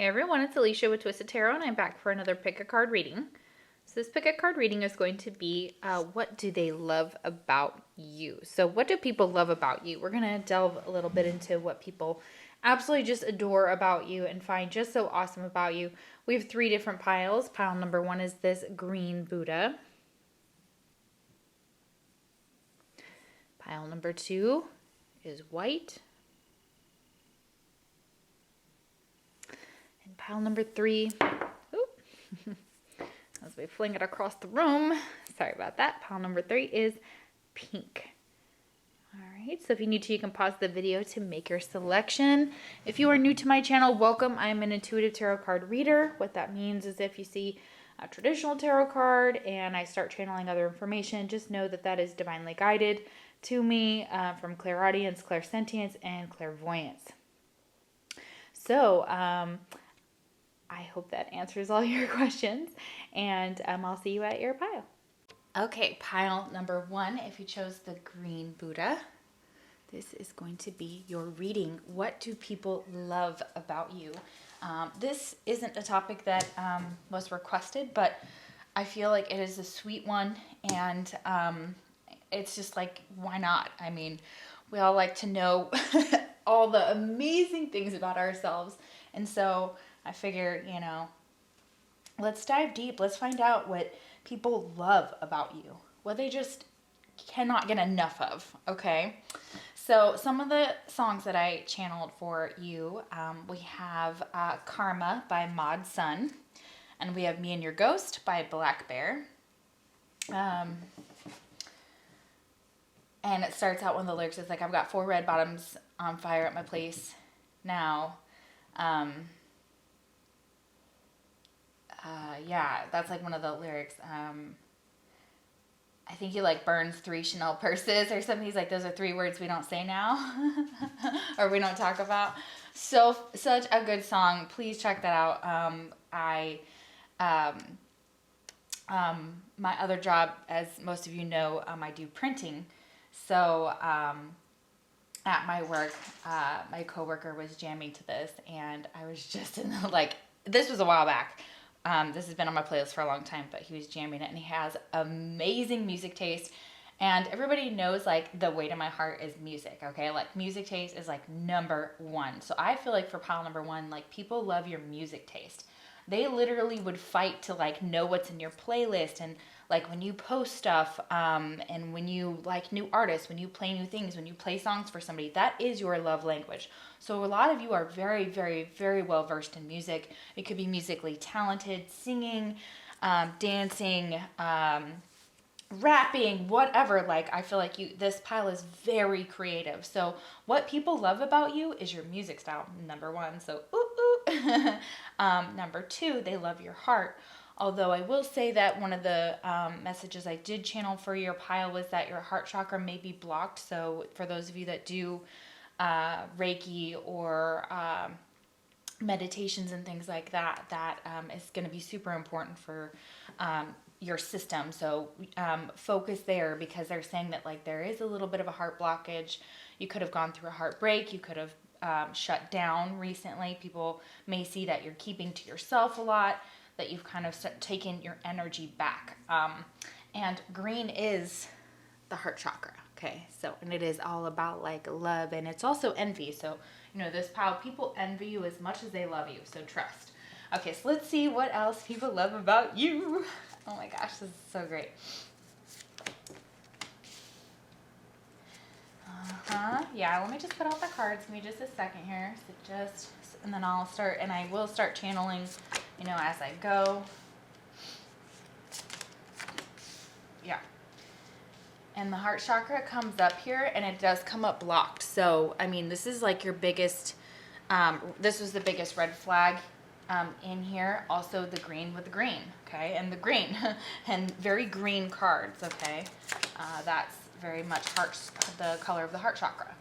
Hey everyone, it's Alicia with Twisted Tarot, and I'm back for another pick a card reading. So this pick a card reading is going to be what do they love about you? So what do people love about you? We're going to delve a little bit into what people absolutely just adore about you and find just so awesome about you. We have 3 different piles. Pile number 1 is this green Buddha. Pile number 2 is white. And pile number 3, as we fling it across the room, sorry about that, pile number 3 is pink. All right, so if you need to, you can pause the video to make your selection. If you are new to my channel, welcome. I'm an intuitive tarot card reader. What that means is if you see a traditional tarot card and I start channeling other information, just know that that is divinely guided to me from clairaudience, clairsentience, and clairvoyance. So, I hope that answers all your questions, and I'll see you at your pile. Okay, pile number 1, if you chose the green Buddha, this is going to be your reading. What do people love about you? This isn't a topic that was requested, but I feel like it is a sweet one, and it's just like, why not? I mean, we all like to know all the amazing things about ourselves, and so I figure, let's dive deep. Let's find out what people love about you, what they just cannot get enough of, okay? So some of the songs that I channeled for you, we have Karma by Maud Sun, and we have Me and Your Ghost by Black Bear. And it starts out, one of the lyrics is like, I've got 4 red bottoms on fire at my place now. Yeah, that's like one of the lyrics. I think he like burns 3 Chanel purses or something. He's like, those are 3 words we don't say now or we don't talk about. So such a good song. Please check that out. My other job, as most of you know, I do printing. So at my work, my coworker was jamming to this, and I was just in the, like, this was a while back. This has been on my playlist for a long time, but he was jamming it, and he has amazing music taste. And everybody knows, like, the weight of my heart is music, okay? Like, music taste is, like, number 1. So I feel like for pile number 1, like, people love your music taste. They literally would fight to, like, know what's in your playlist, and, like, when you post stuff, and when you like new artists, when you play new things, when you play songs for somebody, that is your love language. So a lot of you are very, very, very well versed in music. It could be musically talented, singing, dancing, rapping, whatever. Like, I feel like this pile is very creative. So what people love about you is your music style, number 1. So number 2, they love your heart. Although I will say that one of the messages I did channel for your pile was that your heart chakra may be blocked. So for those of you that do Reiki or meditations and things like that, that is going to be super important for your system. So focus there, because they're saying that, like, there is a little bit of a heart blockage. You could have gone through a heartbreak. You could have shut down recently. People may see that you're keeping to yourself a lot, that you've kind of taken your energy back. And green is the heart chakra, okay? So, and it is all about, like, love, and it's also envy. So, this pile, people envy you as much as they love you, so trust. Okay, so let's see what else people love about you. Oh my gosh, this is so great. Yeah, let me just put out the cards. Give me just a second here. So and then I'll start, and I will start channeling, as I go. Yeah. And the heart chakra comes up here, and it does come up blocked. So, I mean, this is like your biggest, this was the biggest red flag in here. Also the green with the green, okay? And the green, and very green cards, okay? That's very much the color of the heart chakra.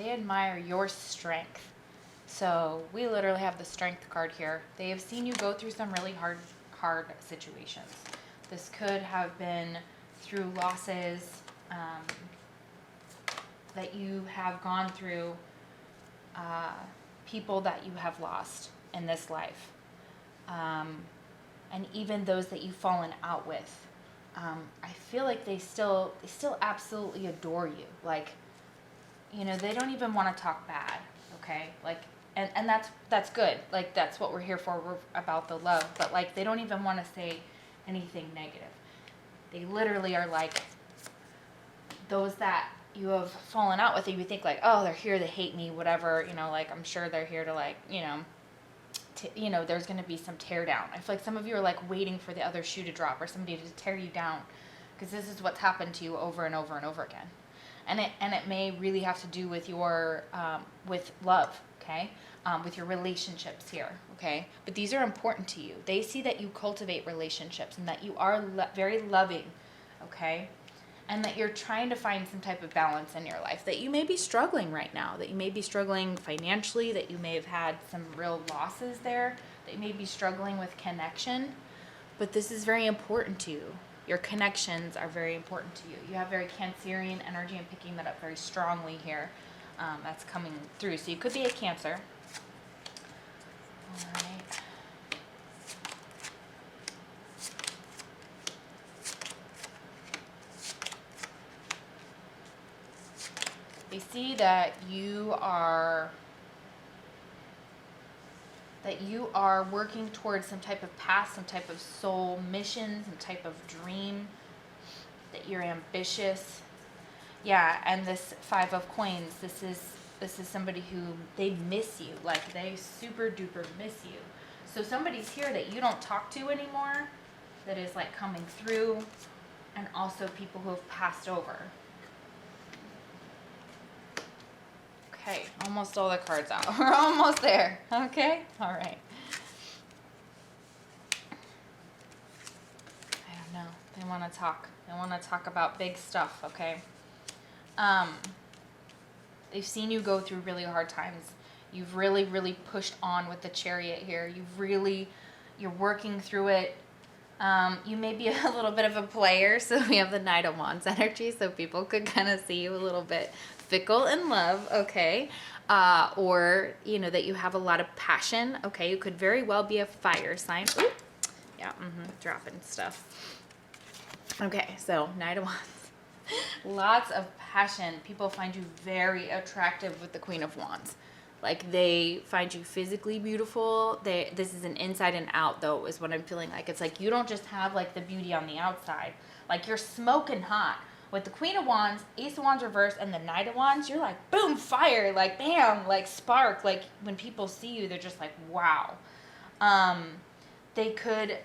they admire your strength. So we literally have the strength card here. They have seen you go through some really hard situations. This could have been through losses that you have gone through, people that you have lost in this life, and even those that you've fallen out with. I feel like they still absolutely adore you. Like, you know, they don't even want to talk bad. Okay, like, and that's good. Like, that's what we're here for. We're about the love, but like, they don't even want to say anything negative. They literally are like those that you have fallen out with. You think like, oh, they're here to hate me, whatever. You know, like, I'm sure they're here to, like, you know, there's going to be some tear down. I feel like some of you are like waiting for the other shoe to drop or somebody to tear you down, because this is what's happened to you over and over and over again. And it may really have to do with your, with love, okay? With your relationships here, okay? But these are important to you. They see that you cultivate relationships and that you are very loving, okay? And that you're trying to find some type of balance in your life, that you may be struggling right now, that you may be struggling financially, that you may have had some real losses there, that you may be struggling with connection. But this is very important to you. Your connections are very important to you. You have very Cancerian energy. I'm picking that up very strongly here. That's coming through. So you could be a Cancer. All right. They see that you are working towards some type of path, some type of soul mission, some type of dream, that you're ambitious. Yeah, and this 5 of Coins, this is somebody who, they miss you, like they super duper miss you. So somebody's here that you don't talk to anymore, that is like coming through, and also people who have passed over. Okay, almost all the cards out. We're almost there. Okay? All right. I don't know. They want to talk. They want to talk about big stuff, okay? They've seen you go through really hard times. You've really, really pushed on with the Chariot here. You're working through it. You may be a little bit of a player, so we have the Knight of Wands energy, so people could kind of see you a little bit fickle in love, okay? Or, you know, that you have a lot of passion, okay? You could very well be a fire sign. Ooh. Yeah, dropping stuff. Okay, so Knight of Wands. Lots of passion. People find you very attractive with the Queen of Wands. Like, they find you physically beautiful. This is an inside and out, though, is what I'm feeling like. It's like you don't just have, like, the beauty on the outside. Like, you're smoking hot. With the Queen of Wands, Ace of Wands reverse, and the Knight of Wands, you're like, boom, fire, like, bam, like, spark. Like, when people see you, they're just like, wow. They could,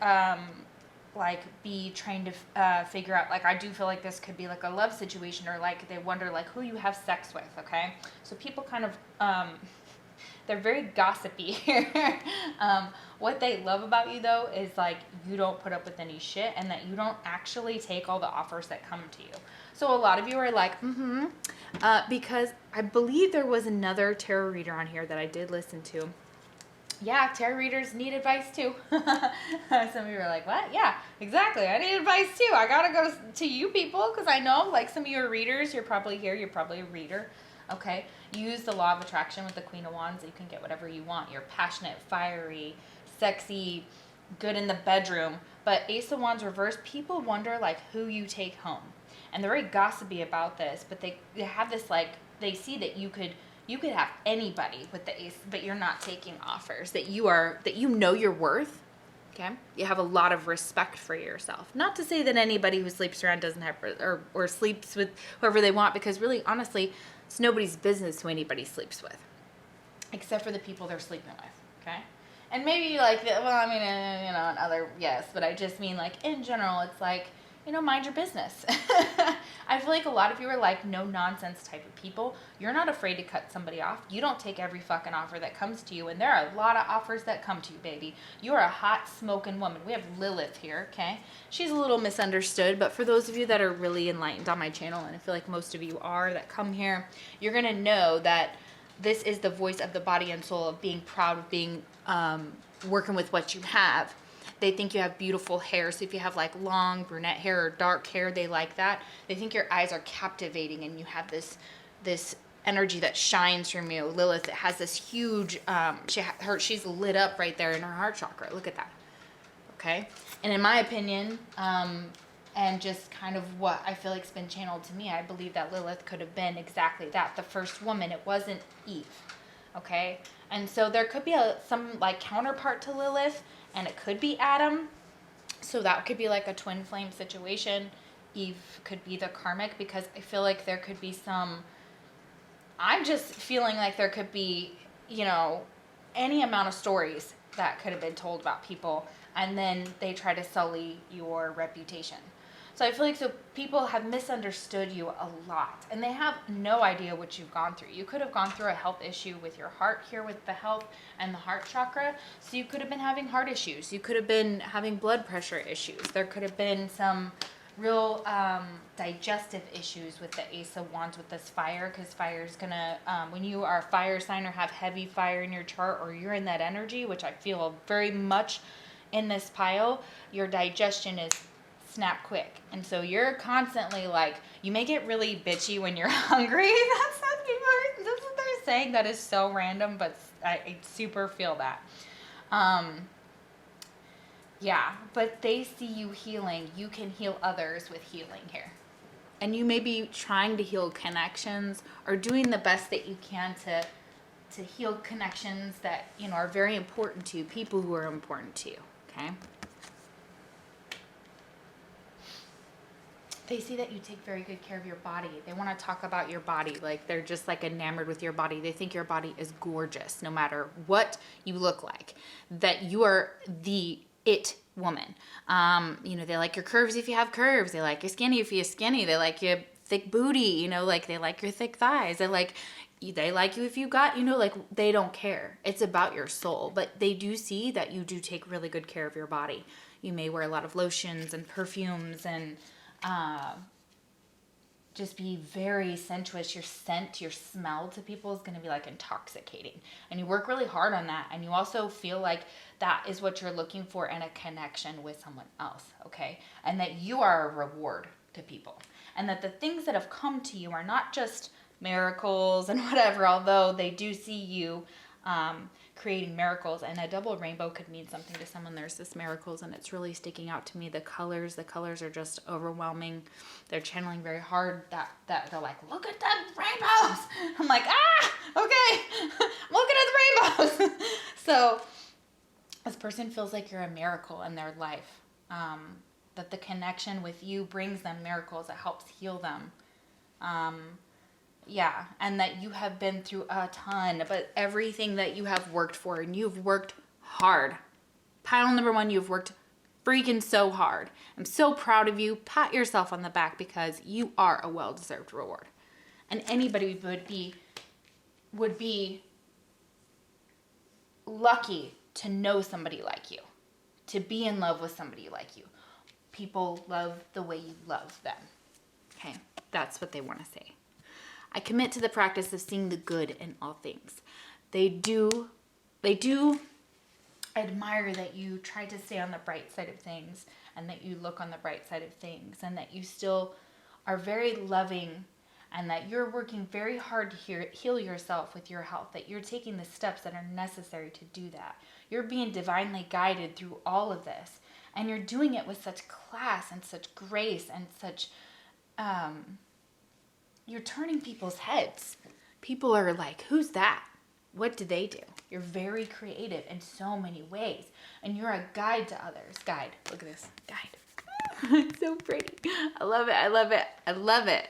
like, be trying to figure out, like, I do feel like this could be, like, a love situation, or, like, they wonder, like, who you have sex with, okay? So people kind of, they're very gossipy here. What they love about you, though, is, like, you don't put up with any shit, and that you don't actually take all the offers that come to you. So a lot of you are like, because I believe there was another tarot reader on here that I did listen to. Yeah, tarot readers need advice, too. Some of you are like, what? Yeah, exactly. I need advice, too. I got to go to you people, because I know, like, some of you are readers. You're probably here. You're probably a reader. Okay, use the law of attraction with the Queen of Wands. You can get whatever you want. You're passionate, fiery, sexy, good in the bedroom. But Ace of Wands reverse, people wonder, like, who you take home. And they're very gossipy about this, but they have this, like, they see that you could have anybody with the Ace, but you're not taking offers, that you know your worth. Okay, you have a lot of respect for yourself. Not to say that anybody who sleeps around doesn't have, or sleeps with whoever they want, because really, honestly, it's nobody's business who anybody sleeps with, except for the people they're sleeping with, okay? And maybe, like, well, I mean, you know, and other, yes, but I just mean, like, in general, it's like, you know, mind your business. I feel like a lot of you are like no nonsense type of people. You're not afraid to cut somebody off. You don't take every fucking offer that comes to you. And there are a lot of offers that come to you, baby. You are a hot smoking woman. We have Lilith here, okay? She's a little misunderstood, but for those of you that are really enlightened on my channel, and I feel like most of you are that come here, you're going to know that this is the voice of the body and soul of being proud of being, working with what you have. They think you have beautiful hair. So if you have like long brunette hair or dark hair, they like that. They think your eyes are captivating and you have this energy that shines from you. Lilith has this huge, she's lit up right there in her heart chakra. Look at that. Okay. And in my opinion, and just kind of what I feel like's been channeled to me, I believe that Lilith could have been exactly that. The first woman. It wasn't Eve. Okay. And so there could be some like counterpart to Lilith, and it could be Adam. So that could be like a twin flame situation. Eve could be the karmic, because I feel like there could be I'm just feeling like there could be, any amount of stories that could have been told about people, and then they try to sully your reputation. So I feel like people have misunderstood you a lot, and they have no idea what you've gone through. You could have gone through a health issue with your heart here with the health and the heart chakra. So you could have been having heart issues. You could have been having blood pressure issues. There could have been some real digestive issues with the Ace of Wands with this fire, because fire is going to, when you are a fire sign or have heavy fire in your chart, or you're in that energy, which I feel very much in this pile, your digestion is snap quick. And so you're constantly like, you may get really bitchy when you're hungry. That's what they're saying. That is so random, but I super feel that. Yeah, but they see you healing. You can heal others with healing here. And you may be trying to heal connections or doing the best that you can to heal connections that, are very important to you, people who are important to you, okay? They see that you take very good care of your body. They want to talk about your body. Like they're just like enamored with your body. They think your body is gorgeous no matter what you look like. That you are the it woman. They like your curves if you have curves. They like your skinny if you're skinny. They like your thick booty, like they like your thick thighs. They like you if you got, like they don't care. It's about your soul. But they do see that you do take really good care of your body. You may wear a lot of lotions and perfumes and just be very sensuous. Your scent, your smell to people is going to be like intoxicating, and you work really hard on that. And you also feel like that is what you're looking for in a connection with someone else. Okay. And that you are a reward to people, and that the things that have come to you are not just miracles and whatever, although they do see you, creating miracles. And a double rainbow could mean something to someone. There's this miracles, and it's really sticking out to me. The colors are just overwhelming. They're channeling very hard that they're like, look at the rainbows. I'm like, okay, looking at the rainbows. So this person feels like you're a miracle in their life, that the connection with you brings them miracles. It helps heal them. Yeah, and that you have been through a ton, but everything that you have worked for, and you've worked hard. Pile number one, you've worked freaking so hard. I'm so proud of you. Pat yourself on the back, because you are a well-deserved reward. And anybody would be lucky to know somebody like you, to be in love with somebody like you. People love the way you love them. Okay, that's what they want to say. I commit to the practice of seeing the good in all things. They do admire that you try to stay on the bright side of things, and that you look on the bright side of things, and that you still are very loving, and that you're working very hard to heal yourself with your health, that you're taking the steps that are necessary to do that. You're being divinely guided through all of this, and you're doing it with such class and such grace and such... You're turning people's heads. People are like, who's that? What do they do? You're very creative in so many ways. And you're a guide to others. Guide. Look at this. Guide. It's so pretty. I love it. I love it. I love it.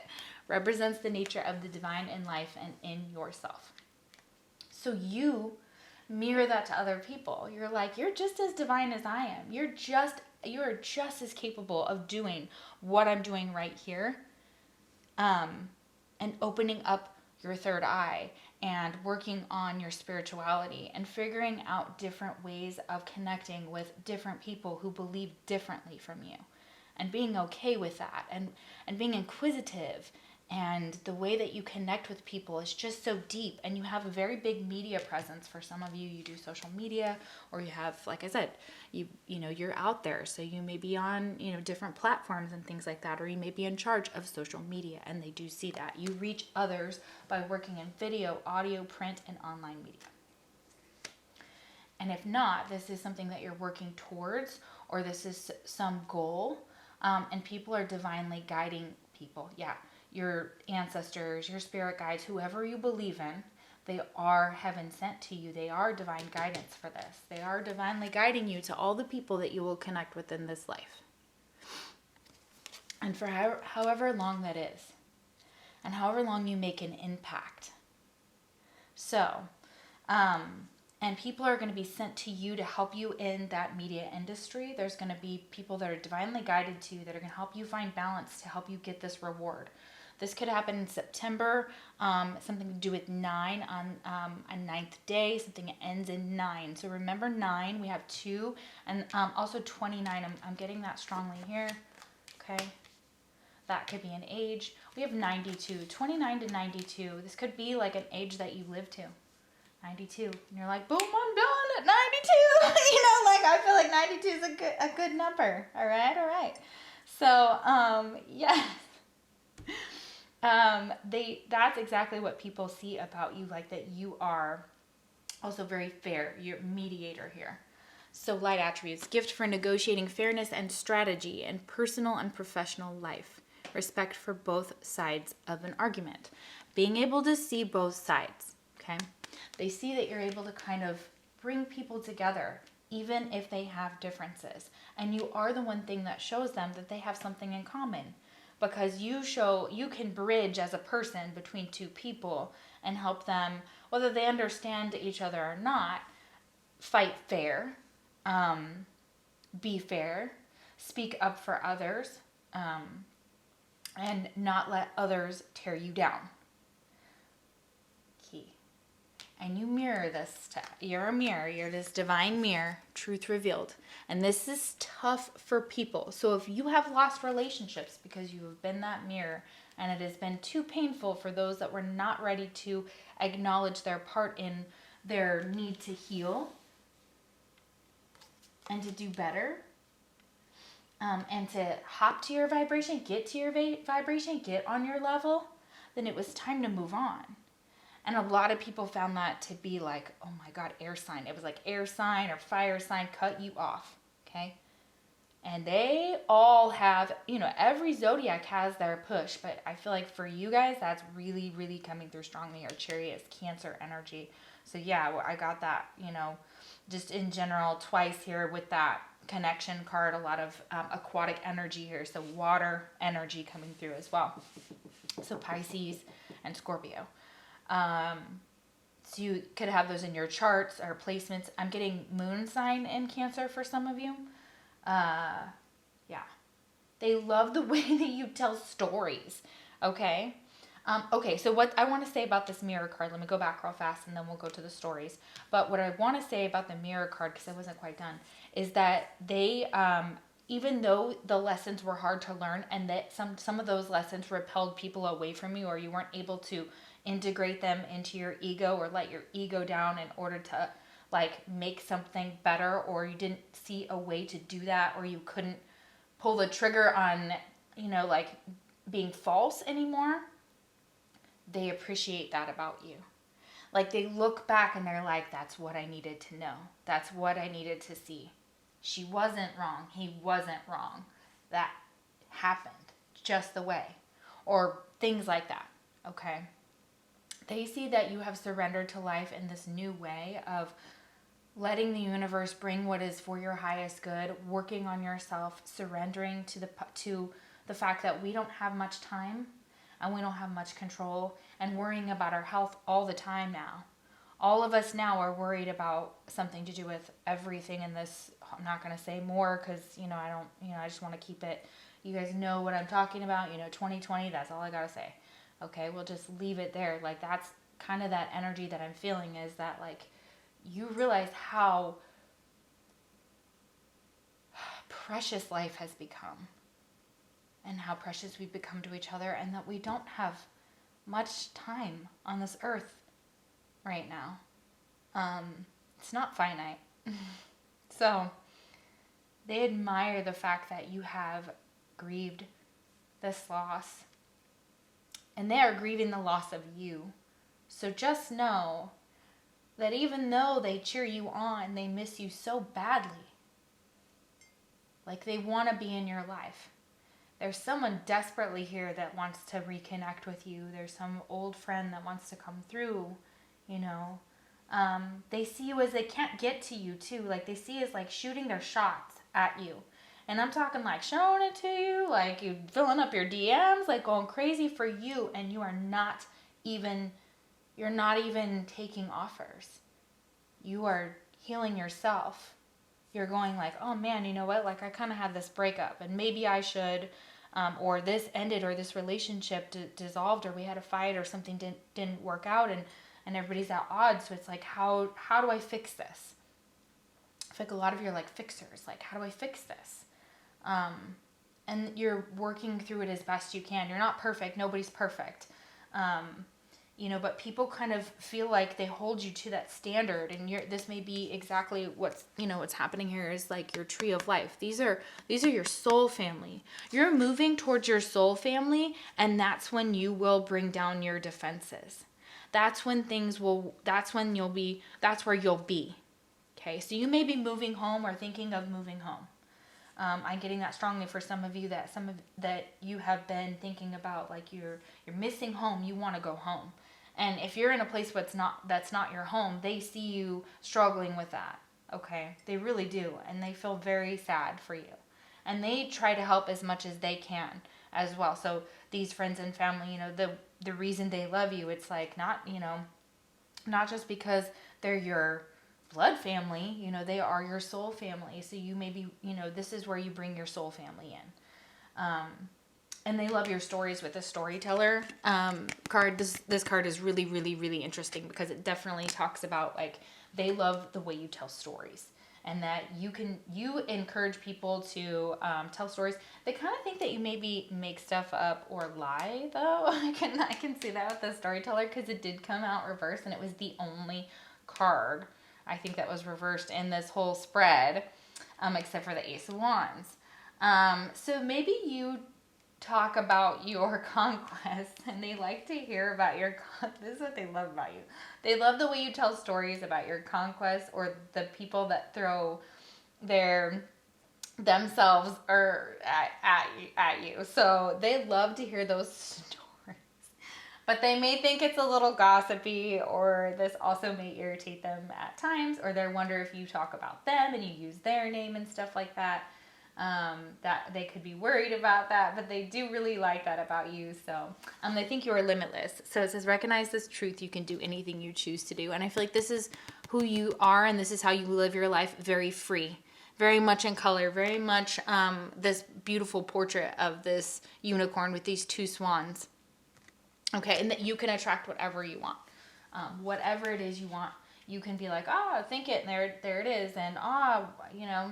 Represents the nature of the divine in life and in yourself. So you mirror that to other people. You're like, you're just as divine as I am. You are just as capable of doing what I'm doing right here and opening up your third eye and working on your spirituality and figuring out different ways of connecting with different people who believe differently from you, and being okay with that, and being inquisitive. And the way that you connect with people is just so deep, and you have a very big media presence. For some of you, you do social media, or you have, like I said, you know, you're out there, so you may be on, you know, different platforms and things like that, or you may be in charge of social media, and they do see that. You reach others by working in video, audio, print, and online media. And if not, this is something that you're working towards, or this is some goal, and people are divinely guiding people. Yeah, your ancestors, your spirit guides, whoever you believe in, they are heaven sent to you. They are divine guidance for this. They are divinely guiding you to all the people that you will connect with in this life. And for however long that is, and however long you make an impact. So, and people are going to be sent to you to help you in that media industry. There's going to be people that are divinely guided to you that are going to help you find balance, to help you get this reward. This could happen in September, something to do with 9 on a 9th day, something that ends in 9. So remember 9, we have 2, and also 29. I'm getting that strongly here, okay? That could be an age. We have 92, 29 to 92. This could be like an age that you live to. 92, and you're like, boom, I'm done at 92. You know, like, I feel like 92 is a good number. All right. So, yes. That's exactly what people see about you, like that you are also very fair. You're a mediator here. So light attributes: gift for negotiating fairness and strategy in personal and professional life. Respect for both sides of an argument. Being able to see both sides, okay? They see that you're able to kind of bring people together, even if they have differences. And you are the one thing that shows them that they have something in common. Because you can bridge as a person between two people and help them, whether they understand each other or not, fight fair, be fair, speak up for others, and not let others tear you down. Key. And you mirror this. You're a mirror. You're this divine mirror, truth revealed. And this is tough for people. So if you have lost relationships because you have been that mirror, and it has been too painful for those that were not ready to acknowledge their part in their need to heal and to do better, and to hop to your vibration, get to your vibration, get on your level, then it was time to move on. And a lot of people found that to be like, oh my God, air sign. It was like air sign or fire sign cut you off, okay? And they all have, you know, every zodiac has their push, but I feel like for you guys, that's really, really coming through strongly. Your Chariot is Cancer energy. So yeah, I got that, you know, just in general twice here with that connection card, a lot of aquatic energy here. So water energy coming through as well. So Pisces and Scorpio. So you could have those in your charts or placements. I'm getting moon sign in Cancer for some of you. Yeah. They love the way that you tell stories. Okay. Okay. So what I want to say about this mirror card, let me go back real fast and then we'll go to the stories. But what I want to say about the mirror card, because I wasn't quite done, is that they, even though the lessons were hard to learn and that some of those lessons repelled people away from you, or you weren't able to integrate them into your ego or let your ego down in order to like make something better, or you didn't see a way to do that, or you couldn't pull the trigger on, you know, like being false anymore, they appreciate that about you. Like they look back and they're like, that's what I needed to know. That's what I needed to see. She wasn't wrong. He wasn't wrong. That happened just the way. Or things like that. Okay. They see that you have surrendered to life in this new way of letting the universe bring what is for your highest good, working on yourself, surrendering to the fact that we don't have much time and we don't have much control, and worrying about our health all the time now. All of us now are worried about something to do with everything in this. I'm not going to say more because, I just want to keep it, You guys know what I'm talking about. 2020, that's all I gotta say. Okay, we'll just leave it there. Like, that's kind of that energy that I'm feeling, is that, like, you realize how precious life has become, and how precious we've become to each other, and that we don't have much time on this earth right now. It's not finite. So they admire the fact that you have grieved this loss, and they are grieving the loss of you. So just know that even though they cheer you on, they miss you so badly. Like, they want to be in your life. There's someone desperately here that wants to reconnect with you. There's some old friend that wants to come through, They see you as they can't get to you, too. Like, they see you as, like, shooting their shots at you. And I'm talking, like, showing it to you, like, you filling up your DMs, like, going crazy for you, and you're not even taking offers. You are healing yourself. You're going like, oh man, you know what? Like, I kind of had this breakup, and maybe I should, or this ended, or this relationship dissolved, or we had a fight, or something didn't work out, and everybody's at odds. So it's like, how do I fix this? I feel like a lot of you are like fixers. Like, how do I fix this? And you're working through it as best you can. You're not perfect. Nobody's perfect. But people kind of feel like they hold you to that standard, and this may be exactly what's happening here, is like your tree of life. These are your soul family. You're moving towards your soul family, and that's when you will bring down your defenses. That's where you'll be. Okay, so you may be moving home or thinking of moving home. I'm getting that strongly for some of you, that you have been thinking about, like, you're missing home. You want to go home. And if you're in a place that's not your home, they see you struggling with that. Okay, they really do, and they feel very sad for you, and they try to help as much as they can as well. So these friends and family, the reason they love you, it's like not just because they're your blood family, they are your soul family. So you maybe, this is where you bring your soul family in. And they love your stories with the storyteller card. This card is really, really, really interesting, because it definitely talks about, like, they love the way you tell stories, and that you encourage people to tell stories. They kind of think that you maybe make stuff up or lie, though. I can see that with the storyteller, because it did come out reversed, and it was the only card, I think, that was reversed in this whole spread, except for the Ace of Wands. So maybe you talk about your conquest, and they like to hear about this is what they love about you. They love the way you tell stories about your conquest, or the people that throw themselves at you. So they love to hear those stories, but they may think it's a little gossipy, or this also may irritate them at times, or they wonder if you talk about them and you use their name and stuff like that. That they could be worried about that, but they do really like that about you. So they think you are limitless. So it says, recognize this truth. You can do anything you choose to do. And I feel like this is who you are, and this is how you live your life, very free, very much in color, very much this beautiful portrait of this unicorn with these two swans. Okay, and that you can attract whatever you want. Whatever it is you want. You can be like, think it, and there it is, and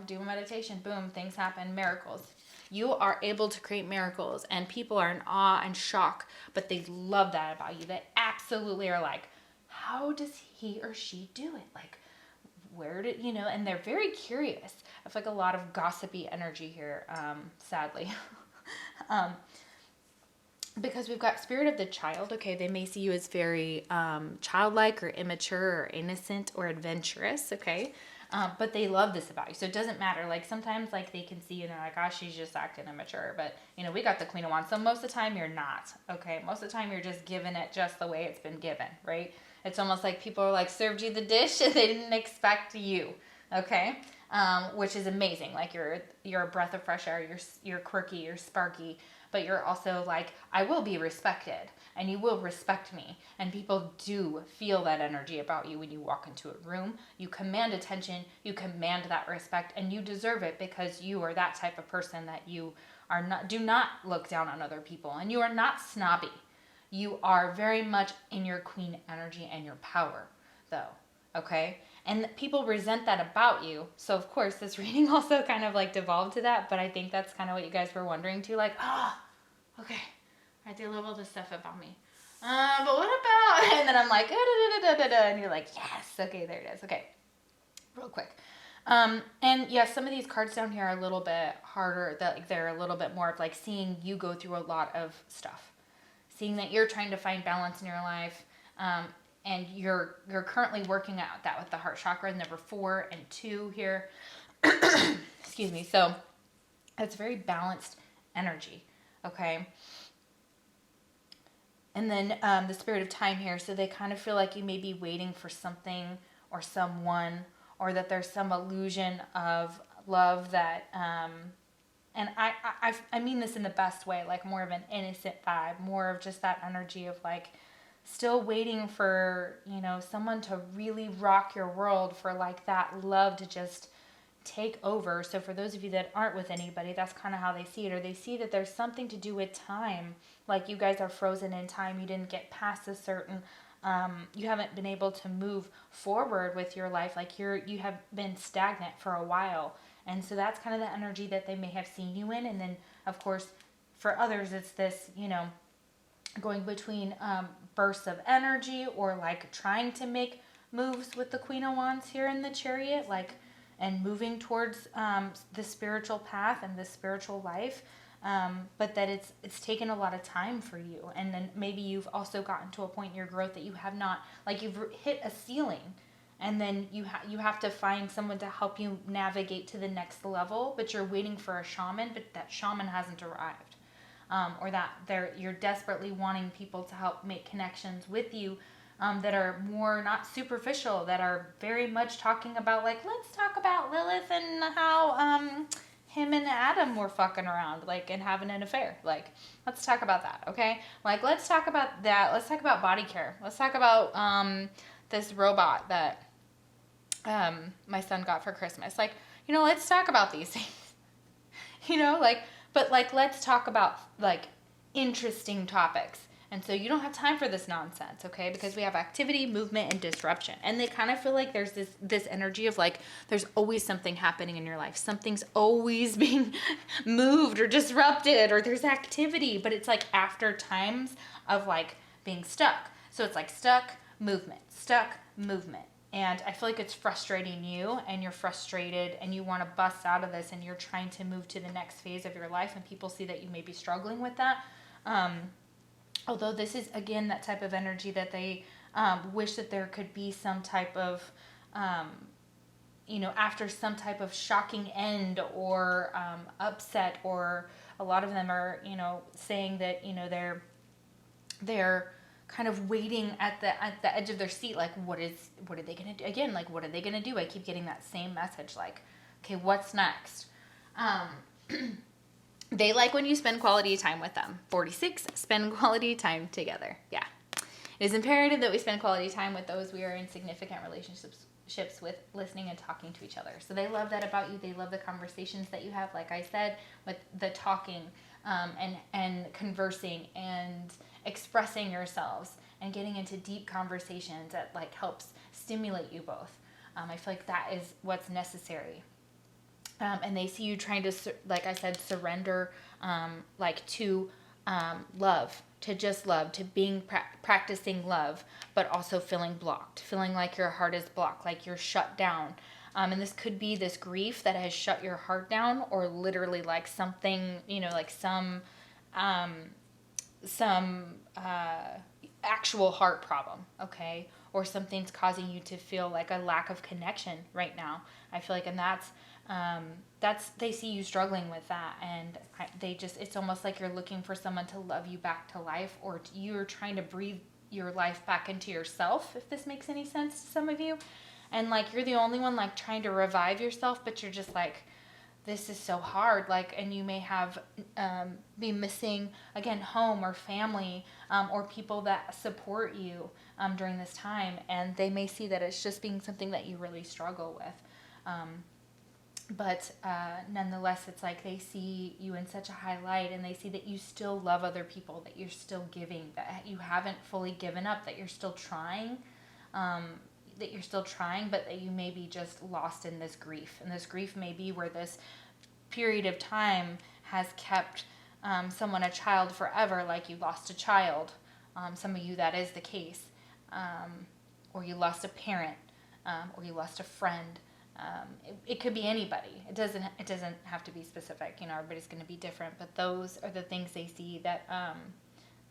do a meditation, boom, things happen, miracles. You are able to create miracles, and people are in awe and shock, but they love that about you. They absolutely are like, how does he or she do it? Like, where did, and they're very curious. I feel like a lot of gossipy energy here, sadly. Because we've got spirit of the child. Okay, they may see you as very childlike or immature or innocent or adventurous. Okay, but they love this about you. So it doesn't matter. Like, sometimes, like, they can see you and they're like, she's just acting immature. But we got the Queen of Wands. So most of the time you're not. Okay, most of the time you're just giving it just the way it's been given. Right? It's almost like people are like, served you the dish and they didn't expect you. Okay, which is amazing. Like, you're a breath of fresh air. You're quirky. You're sparky. But you're also like, I will be respected, and you will respect me. And people do feel that energy about you when you walk into a room. You command attention, you command that respect, and you deserve it, because you are that type of person that you do not look down on other people, and you are not snobby. You are very much in your queen energy and your power, though. Okay? And people resent that about you. So, of course, this reading also kind of like devolved to that. But I think that's kind of what you guys were wondering too. Like, okay, they love all this stuff about me. But what about... And then I'm like, and you're like, yes. Okay, there it is. Okay. Real quick. And yeah, some of these cards down here are a little bit harder. They're a little bit more of like seeing you go through a lot of stuff. Seeing that you're trying to find balance in your life. And you're currently working out that with the heart chakra, number 4 and 2 here. Excuse me. So it's very balanced energy. Okay. And then the spirit of time here. So they kind of feel like you may be waiting for something or someone, or that there's some illusion of love that, and I mean this in the best way, like more of an innocent vibe, more of just that energy of like still waiting for, you know, someone to really rock your world, for like that love to just take over. So for those of you that aren't with anybody, that's kind of how they see it, or they see that there's something to do with time, like you guys are frozen in time. You didn't get past a certain you haven't been able to move forward with your life, like you have been stagnant for a while. And so that's kind of the energy that they may have seen you in. And then of course for others it's this, you know, going between bursts of energy, or like trying to make moves with the Queen of Wands here in the Chariot, like, and moving towards the spiritual path and the spiritual life. But that it's taken a lot of time for you. And then maybe you've also gotten to a point in your growth that you have not, like you've hit a ceiling, and then you have to find someone to help you navigate to the next level, but you're waiting for a shaman, but that shaman hasn't arrived. Or that you're desperately wanting people to help make connections with you that are more not superficial, that are very much talking about like, let's talk about Lilith and how him and Adam were fucking around, like, and having an affair. Like, let's talk about that, okay? Like, let's talk about that. Let's talk about body care. Let's talk about this robot that my son got for Christmas. Like, you know, let's talk about these things. You know, like, but like, let's talk about like interesting topics. And so you don't have time for this nonsense, okay? Because we have activity, movement, and disruption. And they kind of feel like there's this energy of like, there's always something happening in your life. Something's always being moved or disrupted, or there's activity, but it's like after times of like being stuck. So it's like stuck, movement, stuck, movement. And I feel like it's frustrating you, and you're frustrated and you want to bust out of this, and you're trying to move to the next phase of your life, and people see that you may be struggling with that. Although this is, again, that type of energy that they wish that there could be some type of, you know, after some type of shocking end or upset, or a lot of them are, you know, saying that, you know, they're kind of waiting at the edge of their seat, like, what are they going to do? Again, like, what are they going to do? I keep getting that same message, like, okay, what's next? They like when you spend quality time with them. 46, spend quality time together. Yeah. It is imperative that we spend quality time with those we are in significant relationships with, listening and talking to each other. So they love that about you. They love the conversations that you have, like I said, with the talking and conversing and expressing yourselves and getting into deep conversations that like helps stimulate you both. I feel like that is what's necessary. And they see you trying to, like I said, surrender, like to love, to just love, to being practicing love, but also feeling blocked, feeling like your heart is blocked, like you're shut down. And this could be this grief that has shut your heart down, or literally like something, you know, like some actual heart problem, okay? Or something's causing you to feel like a lack of connection right now. I feel like, and that's they see you struggling with that, and it's almost like you're looking for someone to love you back to life, or you're trying to breathe your life back into yourself, if this makes any sense to some of you. And like, you're the only one like trying to revive yourself, but you're just like, this is so hard, like, and you may have be missing, again, home or family, or people that support you during this time, and they may see that it's just being something that you really struggle with. But nonetheless, it's like they see you in such a high light, and they see that you still love other people, that you're still giving, that you haven't fully given up, that you're still trying, but that you may be just lost in this grief. And this grief may be where this period of time has kept someone a child forever, like you lost a child. Some of you, that is the case. Or you lost a parent, or you lost a friend. It could be anybody. It doesn't have to be specific. You know, everybody's going to be different. But those are the things they see, that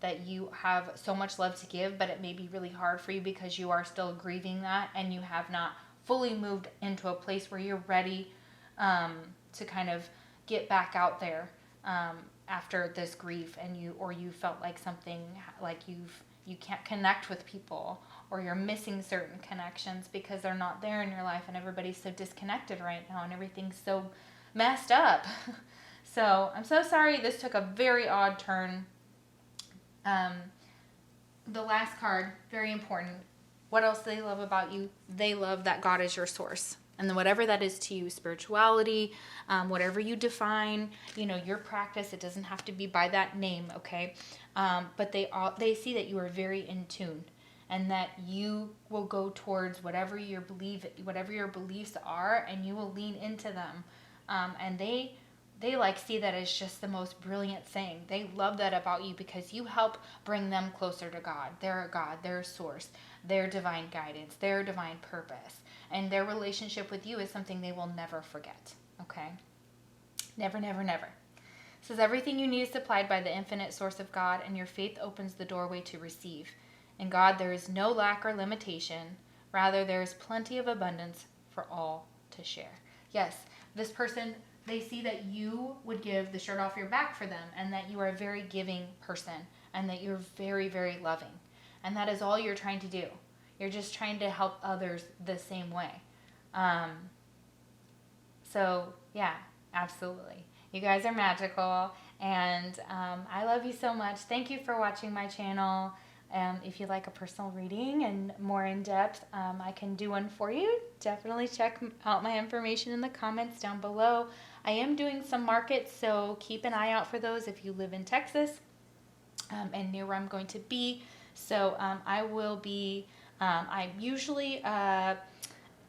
that you have so much love to give, but it may be really hard for you because you are still grieving that, and you have not fully moved into a place where you're ready to kind of get back out there after this grief, and you felt like something, like you can't connect with people, or you're missing certain connections because they're not there in your life, and everybody's so disconnected right now, and everything's so messed up. So I'm so sorry this took a very odd turn. The last card, very important. What else do they love about you? They love that God is your source. And then whatever that is to you, spirituality, whatever you define, you know, your practice, it doesn't have to be by that name, okay? But they see that you are very in tune, and that you will go towards whatever your beliefs are, and you will lean into them. And they like see that as just the most brilliant thing. They love that about you because you help bring them closer to God. They're a God, they're a source, their divine guidance, their divine purpose. And their relationship with you is something they will never forget, okay? Never, never, never. It says, everything you need is supplied by the infinite source of God, and your faith opens the doorway to receive. In God, there is no lack or limitation. Rather, there is plenty of abundance for all to share. Yes, this person, they see that you would give the shirt off your back for them, and that you are a very giving person, and that you're very, very loving. And that is all you're trying to do. You're just trying to help others the same way. So, yeah, absolutely. You guys are magical, and I love you so much. Thank you for watching my channel. If you'd like a personal reading and more in depth, I can do one for you. Definitely check out my information in the comments down below. I am doing some markets, so keep an eye out for those if you live in Texas and near where I'm going to be. So I will be, I usually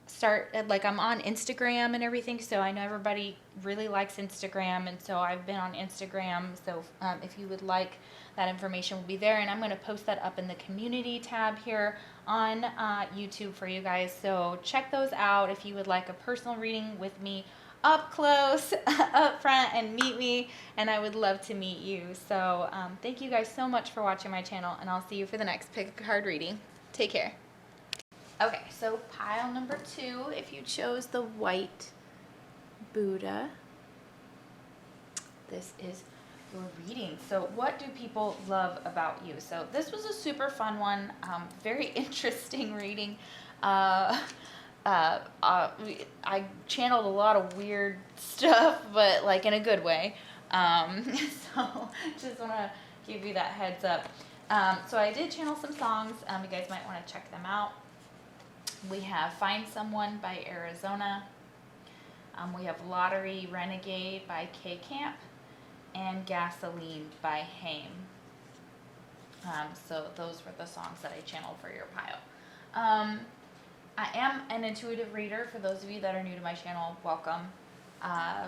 start, like, I'm on Instagram and everything, so I know everybody really likes Instagram, and so I've been on Instagram. So if you would like, that information will be there, and I'm going to post that up in the community tab here on YouTube for you guys. So check those out if you would like a personal reading with me up close, up front, and meet me, and I would love to meet you. So thank you guys so much for watching my channel, and I'll see you for the next pick a card reading. Take care. Okay, so pile number 2, if you chose the white Buddha, this is your reading. So what do people love about you? So this was a super fun one, very interesting reading. I channeled a lot of weird stuff, but like in a good way. So just want to give you that heads up. So I did channel some songs. You guys might want to check them out. We have Find Someone by Arizona. We have Lottery Renegade by K Camp, and Gasoline by Haim. So those were the songs that I channeled for your pile. I am an intuitive reader. For those of you that are new to my channel, welcome.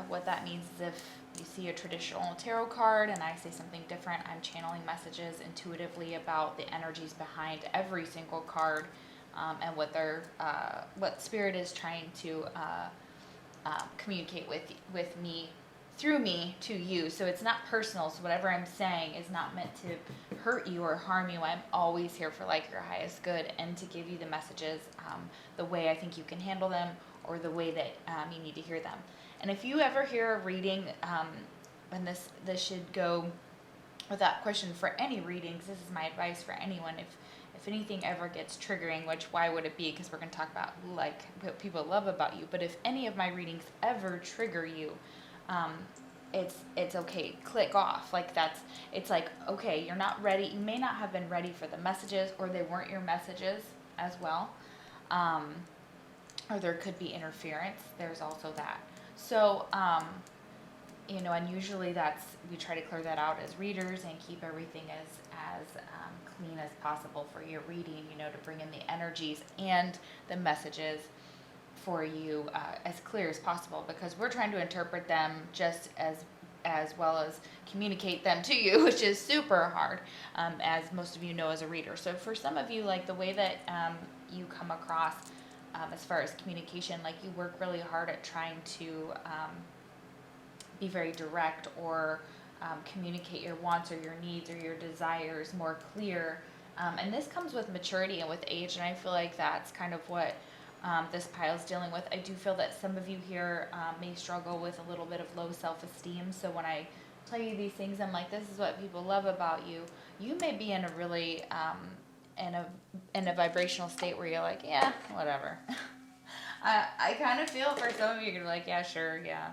What that means is if you see a traditional tarot card and I say something different, I'm channeling messages intuitively about the energies behind every single card, and what spirit is trying to communicate with me, through me, to you. So it's not personal. So whatever I'm saying is not meant to hurt you or harm you. I'm always here for like your highest good, and to give you the messages the way I think you can handle them, or the way that you need to hear them. And if you ever hear a reading, and this should go without question for any readings, this is my advice for anyone. If anything ever gets triggering, which why would it be? Because we're going to talk about like what people love about you. But if any of my readings ever trigger you, it's okay. Click off. Like it's like, okay, you're not ready. You may not have been ready for the messages, or they weren't your messages as well. Or there could be interference. There's also that. So, you know, and usually we try to clear that out as readers and keep everything as clean as possible for your reading, you know, to bring in the energies and the messages for you as clear as possible, because we're trying to interpret them just as well as communicate them to you, which is super hard, as most of you know as a reader. So for some of you, like the way that you come across as far as communication, like you work really hard at trying to be very direct, or communicate your wants or your needs or your desires more clear. And this comes with maturity and with age, and I feel like that's kind of what this pile is dealing with. I do feel that some of you here may struggle with a little bit of low self-esteem. So when I tell you these things, I'm like, this is what people love about you. You may be in a really in a vibrational state where you're like, yeah, whatever. I kind of feel for some of you, you're like, yeah, sure, yeah,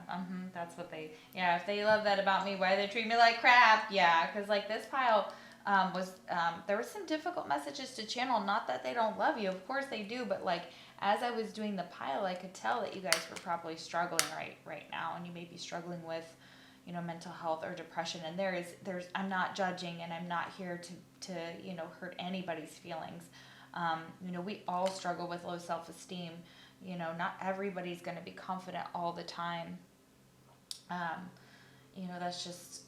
that's what if they love that about me, why do they treat me like crap? Yeah, because like this pile there were some difficult messages to channel. Not that they don't love you, of course they do, but like as I was doing the pile, I could tell that you guys were probably struggling right now, and you may be struggling with, you know, mental health or depression. And there's I'm not judging, and I'm not here to you know, hurt anybody's feelings. You know, we all struggle with low self-esteem. You know, not everybody's going to be confident all the time. You know, that's just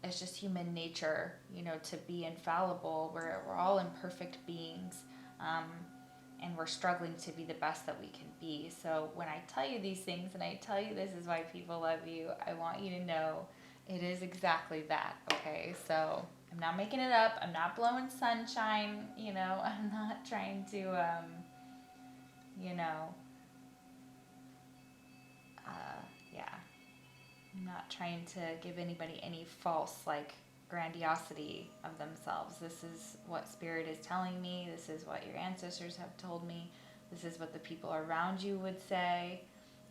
it's just human nature, you know, to be infallible. We're all imperfect beings, and we're struggling to be the best that we can be. So when I tell you these things, and I tell you this is why people love you, I want you to know it is exactly that, okay? So I'm not making it up. I'm not blowing sunshine, you know. I'm not trying to, you know, yeah. I'm not trying to give anybody any false, like, grandiosity of themselves. This is what Spirit is telling me. This is what your ancestors have told me. This is what the people around you would say,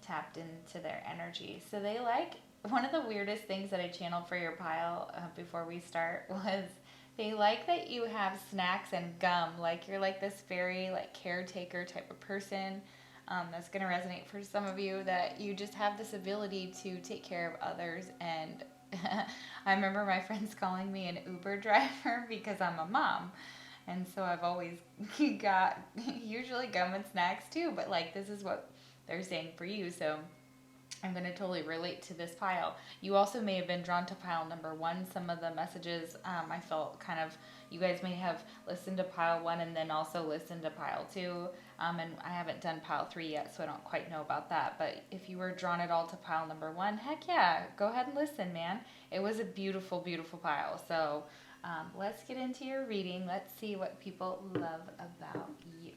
tapped into their energy. So they like, one of the weirdest things that I channeled for your pile before we start was they like that you have snacks and gum. Like you're like this very like caretaker type of person. That's going to resonate for some of you, that you just have this ability to take care of others. And I remember my friends calling me an Uber driver because I'm a mom. And so I've always got usually gum and snacks too, but like this is what they're saying for you. So I'm going to totally relate to this pile. You also may have been drawn to pile number 1. Some of the messages I felt kind of, you guys may have listened to pile 1 and then also listened to pile 2. And I haven't done pile 3 yet, so I don't quite know about that. But if you were drawn at all to pile number 1, heck yeah, go ahead and listen, man. It was a beautiful, beautiful pile. So let's get into your reading. Let's see what people love about you.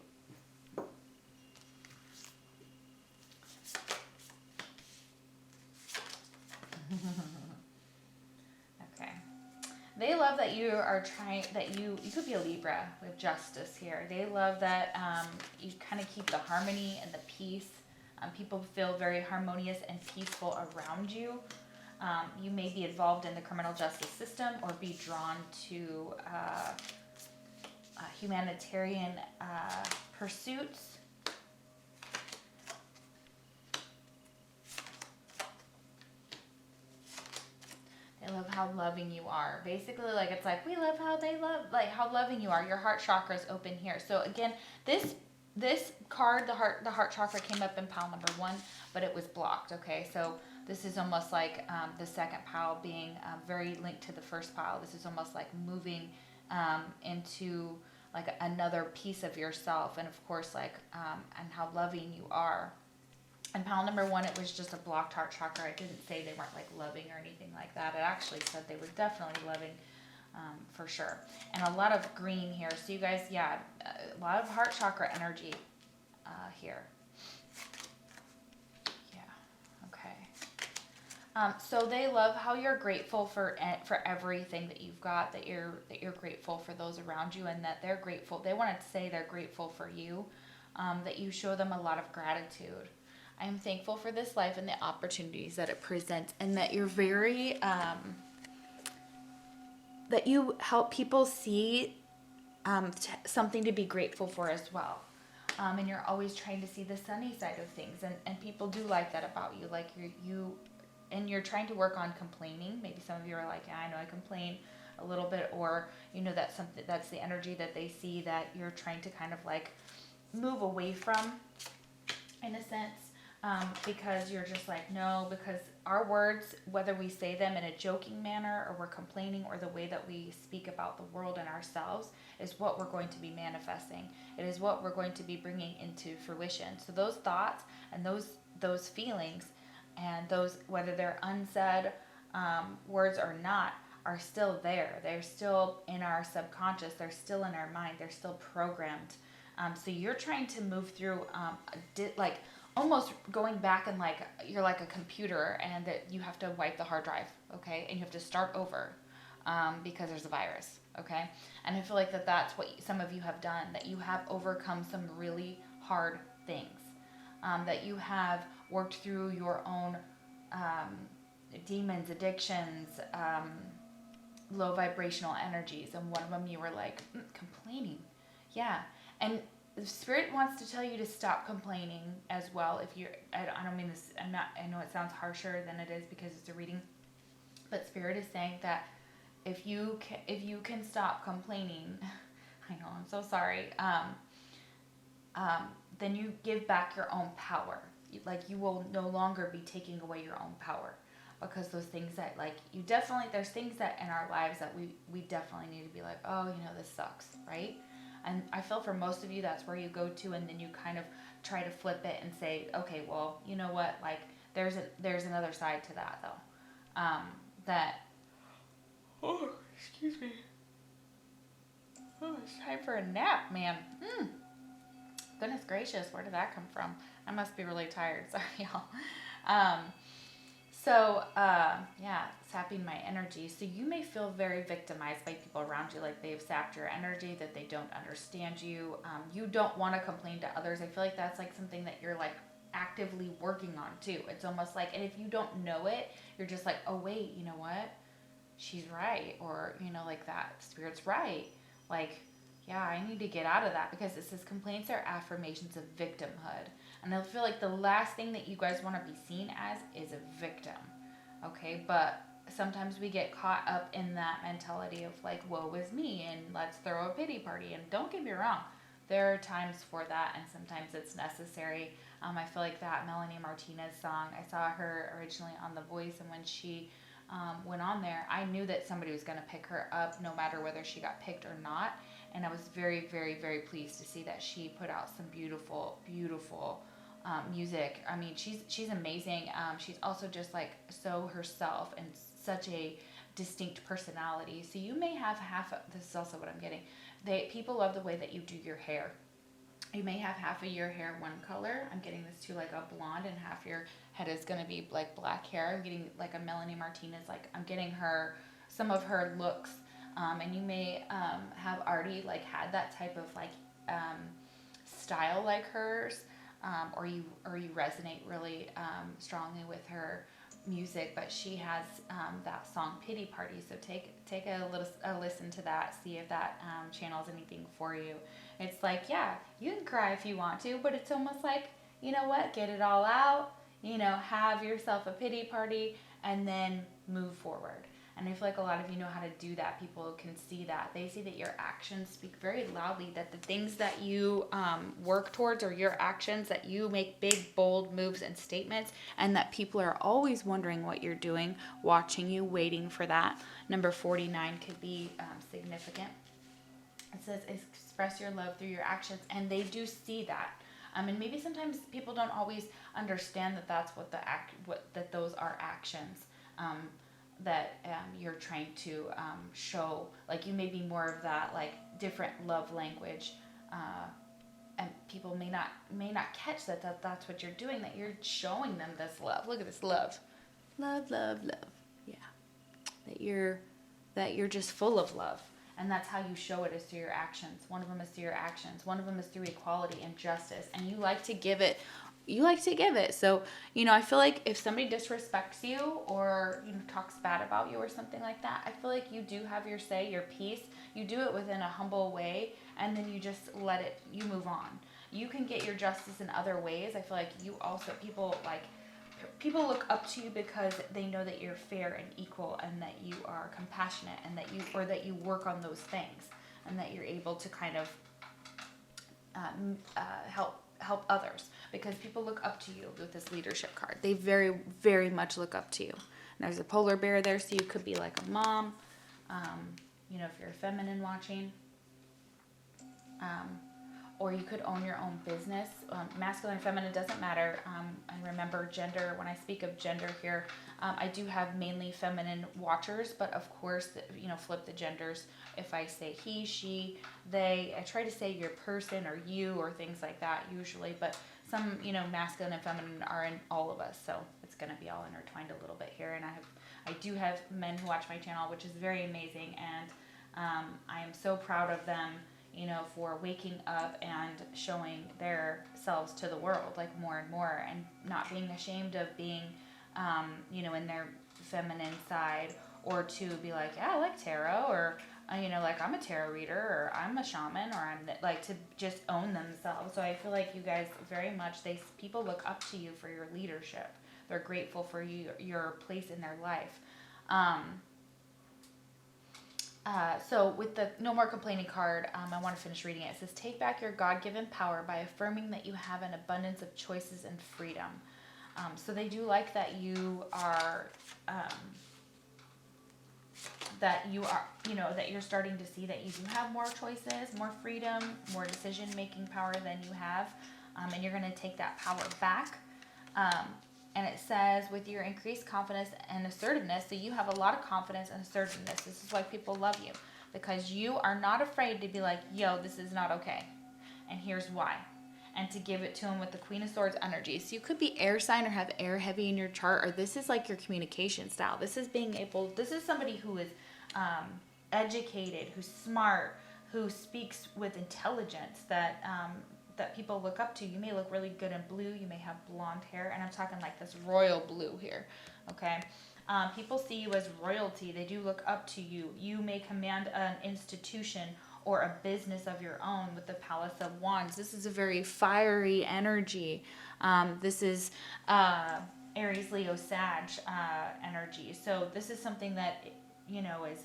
Okay. They love that you are trying, that you could be a Libra with justice here. They love that you kind of keep the harmony and the peace. People feel very harmonious and peaceful around you. You may be involved in the criminal justice system or be drawn to humanitarian pursuits. I love how loving you are. Basically, like, it's like, we love how they love, like, how loving you are. Your heart chakra is open here. So again, this card, the heart chakra came up in pile number 1, but it was blocked, okay? So this is almost like the second pile being very linked to the first pile. This is almost like moving into like another piece of yourself, and of course, like, and how loving you are. And pile number 1, it was just a blocked heart chakra. It didn't say they weren't like loving or anything like that. It actually said they were definitely loving, for sure. And a lot of green here. So you guys, yeah, a lot of heart chakra energy here. Yeah, okay. So they love how you're grateful for everything that you've got. That you're grateful for those around you, and that they're grateful. They want to say they're grateful for you. That you show them a lot of gratitude. I am thankful for this life and the opportunities that it presents, and that you're very, that you help people see something to be grateful for as well. And you're always trying to see the sunny side of things, and people do like that about you. Like and you're trying to work on complaining. Maybe some of you are like, yeah, I know I complain a little bit, or that's something, that's the energy that they see that you're trying to kind of like move away from, in a sense, because you're just like, no, because our words, whether we say them in a joking manner or we're complaining, or the way that we speak about the world and ourselves, is what we're going to be manifesting. It is what we're going to be bringing into fruition. So those thoughts and those feelings, and those, whether they're unsaid words or not, are still there. They're still in our subconscious. They're still in our mind. They're still programmed. So you're trying to move through, like almost going back, and like you're like a computer, and that you have to wipe the hard drive, okay? And you have to start over because there's a virus, okay? And I feel like that's what some of you have done, that you have overcome some really hard things, that you have worked through your own demons, addictions, low vibrational energies. And one of them, you were like, complaining. Yeah. And the spirit wants to tell you to stop complaining as well. If you're, I don't mean this, I know it sounds harsher than it is because it's a reading, but spirit is saying that if you can stop complaining, I know, I'm so sorry, then you give back your own power. Like, you will no longer be taking away your own power, because those things that, like, there's things that in our lives that we definitely need to be like, oh, this sucks, right? And I feel for most of you, that's where you go to, and then you kind of try to flip it and say, okay, well, you know what? Like, there's another side to that, though. Oh, excuse me. Oh, it's time for a nap, man. Goodness gracious, where did that come from? I must be really tired. Sorry, y'all. Yeah, sapping my energy. So you may feel very victimized by people around you, like they've sapped your energy, that they don't understand you. You don't want to complain to others. I feel like that's like something that you're like actively working on too. It's almost like, and if you don't know it, you're just like, oh wait, you know what? She's right. Or, like that spirit's right. Like, yeah, I need to get out of that, because it says complaints are affirmations of victimhood. And I feel like the last thing that you guys want to be seen as is a victim. Okay, but sometimes we get caught up in that mentality of like, woe is me, and let's throw a pity party. And don't get me wrong, there are times for that, and sometimes it's necessary. I feel like that Melanie Martinez song, I saw her originally on The Voice, and when she went on there, I knew that somebody was going to pick her up no matter whether she got picked or not. And I was very, very, very pleased to see that she put out some beautiful, beautiful music. I mean, she's amazing. She's also just like so herself, and such a distinct personality. So you may have this is also what I'm getting. People love the way that you do your hair. You may have half of your hair one color. I'm getting this too, like a blonde, and half your head is going to be like black hair. I'm getting like a Melanie Martinez, like I'm getting some of her looks. And you may have already like had that type of like style like hers, or you resonate really strongly with her music. But she has that song Pity Party, so take a listen to that, see if that channels anything for you. It's like, yeah, you can cry if you want to, but it's almost like, you know what, get it all out, have yourself a pity party, and then move forward. And I feel like a lot of you know how to do that. People can see that. They see that your actions speak very loudly, that the things that you work towards, or your actions, that you make big, bold moves and statements, and that people are always wondering what you're doing, watching you, waiting for that. Number 49 could be significant. It says, express your love through your actions, and they do see that. And maybe sometimes people don't always understand that that's that those are actions. That you're trying to show, like you may be more of that like different love language, and people may not catch that's what you're doing, that you're showing them this love. Look at this love, yeah, that you're just full of love, and that's how you show it, is through your actions. One of them is through your actions. One of them is through equality and justice, and you like to give it. So, I feel like if somebody disrespects you, or, talks bad about you or something like that, I feel like you do have your say, your piece. You do it within a humble way, and then you just you move on. you can get your justice in other ways. I feel like you also, people look up to you because they know that you're fair and equal, and that you are compassionate, and that you work on those things, and that you're able to kind of help others, because people look up to you with this leadership card. They very, very much look up to you. And there's a polar bear there, so you could be like a mom, you know, if you're a feminine watching, or you could own your own business. Masculine, feminine, doesn't matter. And remember, gender, when I speak of gender here, I do have mainly feminine watchers, but of course, you know, flip the genders. If I say he, she, they, I try to say your person or you or things like that usually, but some, you know, masculine and feminine are in all of us, so it's going to be all intertwined a little bit here. And I do have men who watch my channel, which is very amazing, and I am so proud of them, you know, for waking up and showing themselves to the world, like more and more, and not being ashamed of being, you know, in their feminine side, or to be like, yeah, I like tarot, or, you know, like I'm a tarot reader, or I'm a shaman, or like to just own themselves. So I feel like you guys very much, people look up to you for your leadership. They're grateful for your place in their life. So with the No More Complaining card, I want to finish reading it. It says, take back your God-given power by affirming that you have an abundance of choices and freedom. So they do like that you are, you know, that you're starting to see that you do have more choices, more freedom, more decision-making power than you have. And you're going to take that power back. And it says, with your increased confidence and assertiveness, so you have a lot of confidence and assertiveness. This is why people love you, because you are not afraid to be like, yo, this is not okay, and here's why. And to give it to them with the Queen of Swords energy. So you could be air sign or have air heavy in your chart, or this is like your communication style. This is this is somebody who is educated, who's smart, who speaks with intelligence, that people look up to. You may look really good in blue. You may have blonde hair, and I'm talking like this royal blue here, okay? People see you as royalty. They do look up to you. You may command an institution or a business of your own with the Palace of Wands. This is a very fiery energy. This is Aries, Leo, Sag energy. So this is something that, you know, is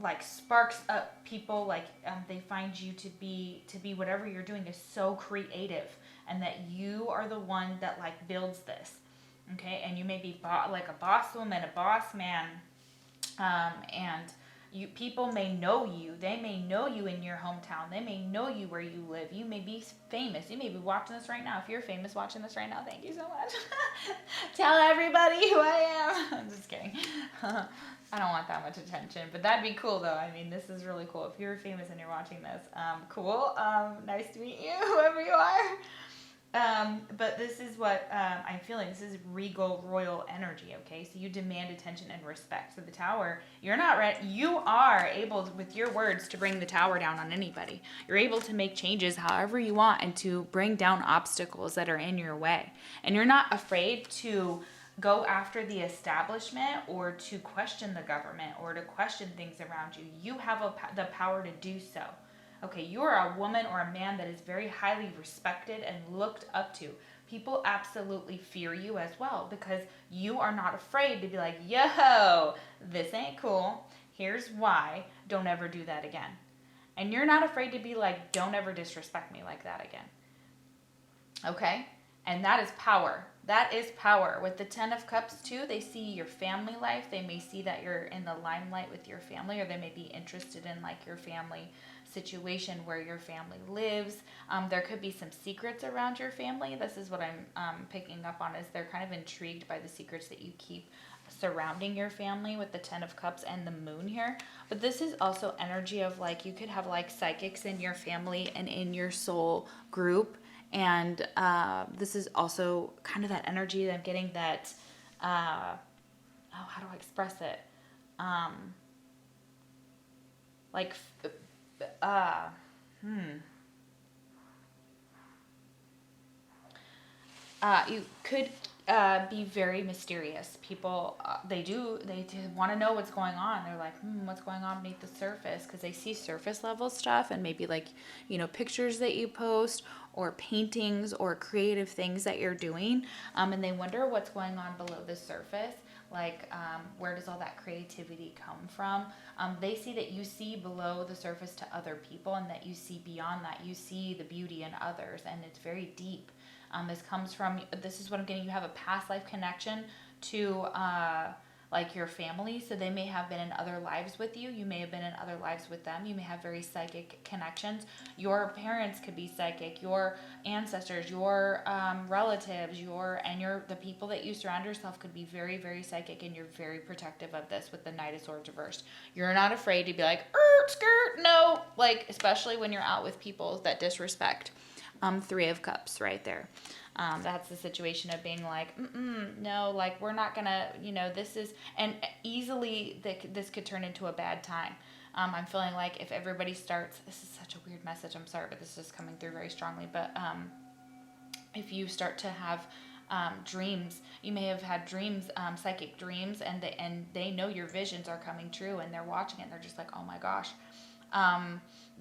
like sparks up people, like they find you to be whatever you're doing is so creative, and that you are the one that like builds this, okay? And you may be like a boss woman, a boss man, and people may know you. They may know you in your hometown. They may know you where you live. You may be famous. You may be watching this right now. If you're famous watching this right now, thank you so much. Tell everybody who I am. I'm just kidding. I don't want that much attention, but that'd be cool though. I mean, this is really cool. If you're famous and you're watching this, cool. Nice to meet you, whoever you are. But this is what I'm feeling. This is regal, royal energy, okay? So you demand attention and respect. So the tower, you're not ready. You are able, with your words, to bring the tower down on anybody. You're able to make changes however you want and to bring down obstacles that are in your way. And you're not afraid to go after the establishment, or to question the government, or to question things around you. You have the power to do so. Okay, you are a woman or a man that is very highly respected and looked up to. People absolutely fear you as well, because you are not afraid to be like, yo, this ain't cool. Here's why. Don't ever do that again. And you're not afraid to be like, don't ever disrespect me like that again. Okay? And that is power. That is power. With the 10 of Cups too, they see your family life. They may see that you're in the limelight with your family, or they may be interested in like your family situation, where your family lives. There could be some secrets around your family. This is what I'm picking up on, is they're kind of intrigued by the secrets that you keep surrounding your family with the 10 of Cups and the moon here. But this is also energy of like, you could have like psychics in your family and in your soul group. And this is also kind of that energy that I'm getting, that, how do I express it? You be very mysterious. People, they do want to know what's going on. They're like, what's going on beneath the surface? Because they see surface level stuff and maybe like, pictures that you post or paintings or creative things that you're doing. And they wonder what's going on below the surface. Like, where does all that creativity come from? They see that you see below the surface to other people, and that you see beyond that. You see the beauty in others, and it's very deep. This is what I'm getting. You have a past life connection to like your family. So they may have been in other lives with you. You may have been in other lives with them. You may have very psychic connections. Your parents could be psychic. Your ancestors, your relatives, the people that you surround yourself could be very, very psychic, and you're very protective of this with the Knight of Swords reversed. You're not afraid to be like, skirt, no. Like, especially when you're out with people that disrespect. Three of Cups right there. That's the situation of being like, no, like, we're not gonna, this is, and easily this could turn into a bad time. I'm feeling like if everybody starts, this is such a weird message, I'm sorry, but this is coming through very strongly, but if you start to have dreams, you may have had dreams, psychic dreams, and they know your visions are coming true, and they're watching it, and they're just like, oh my gosh.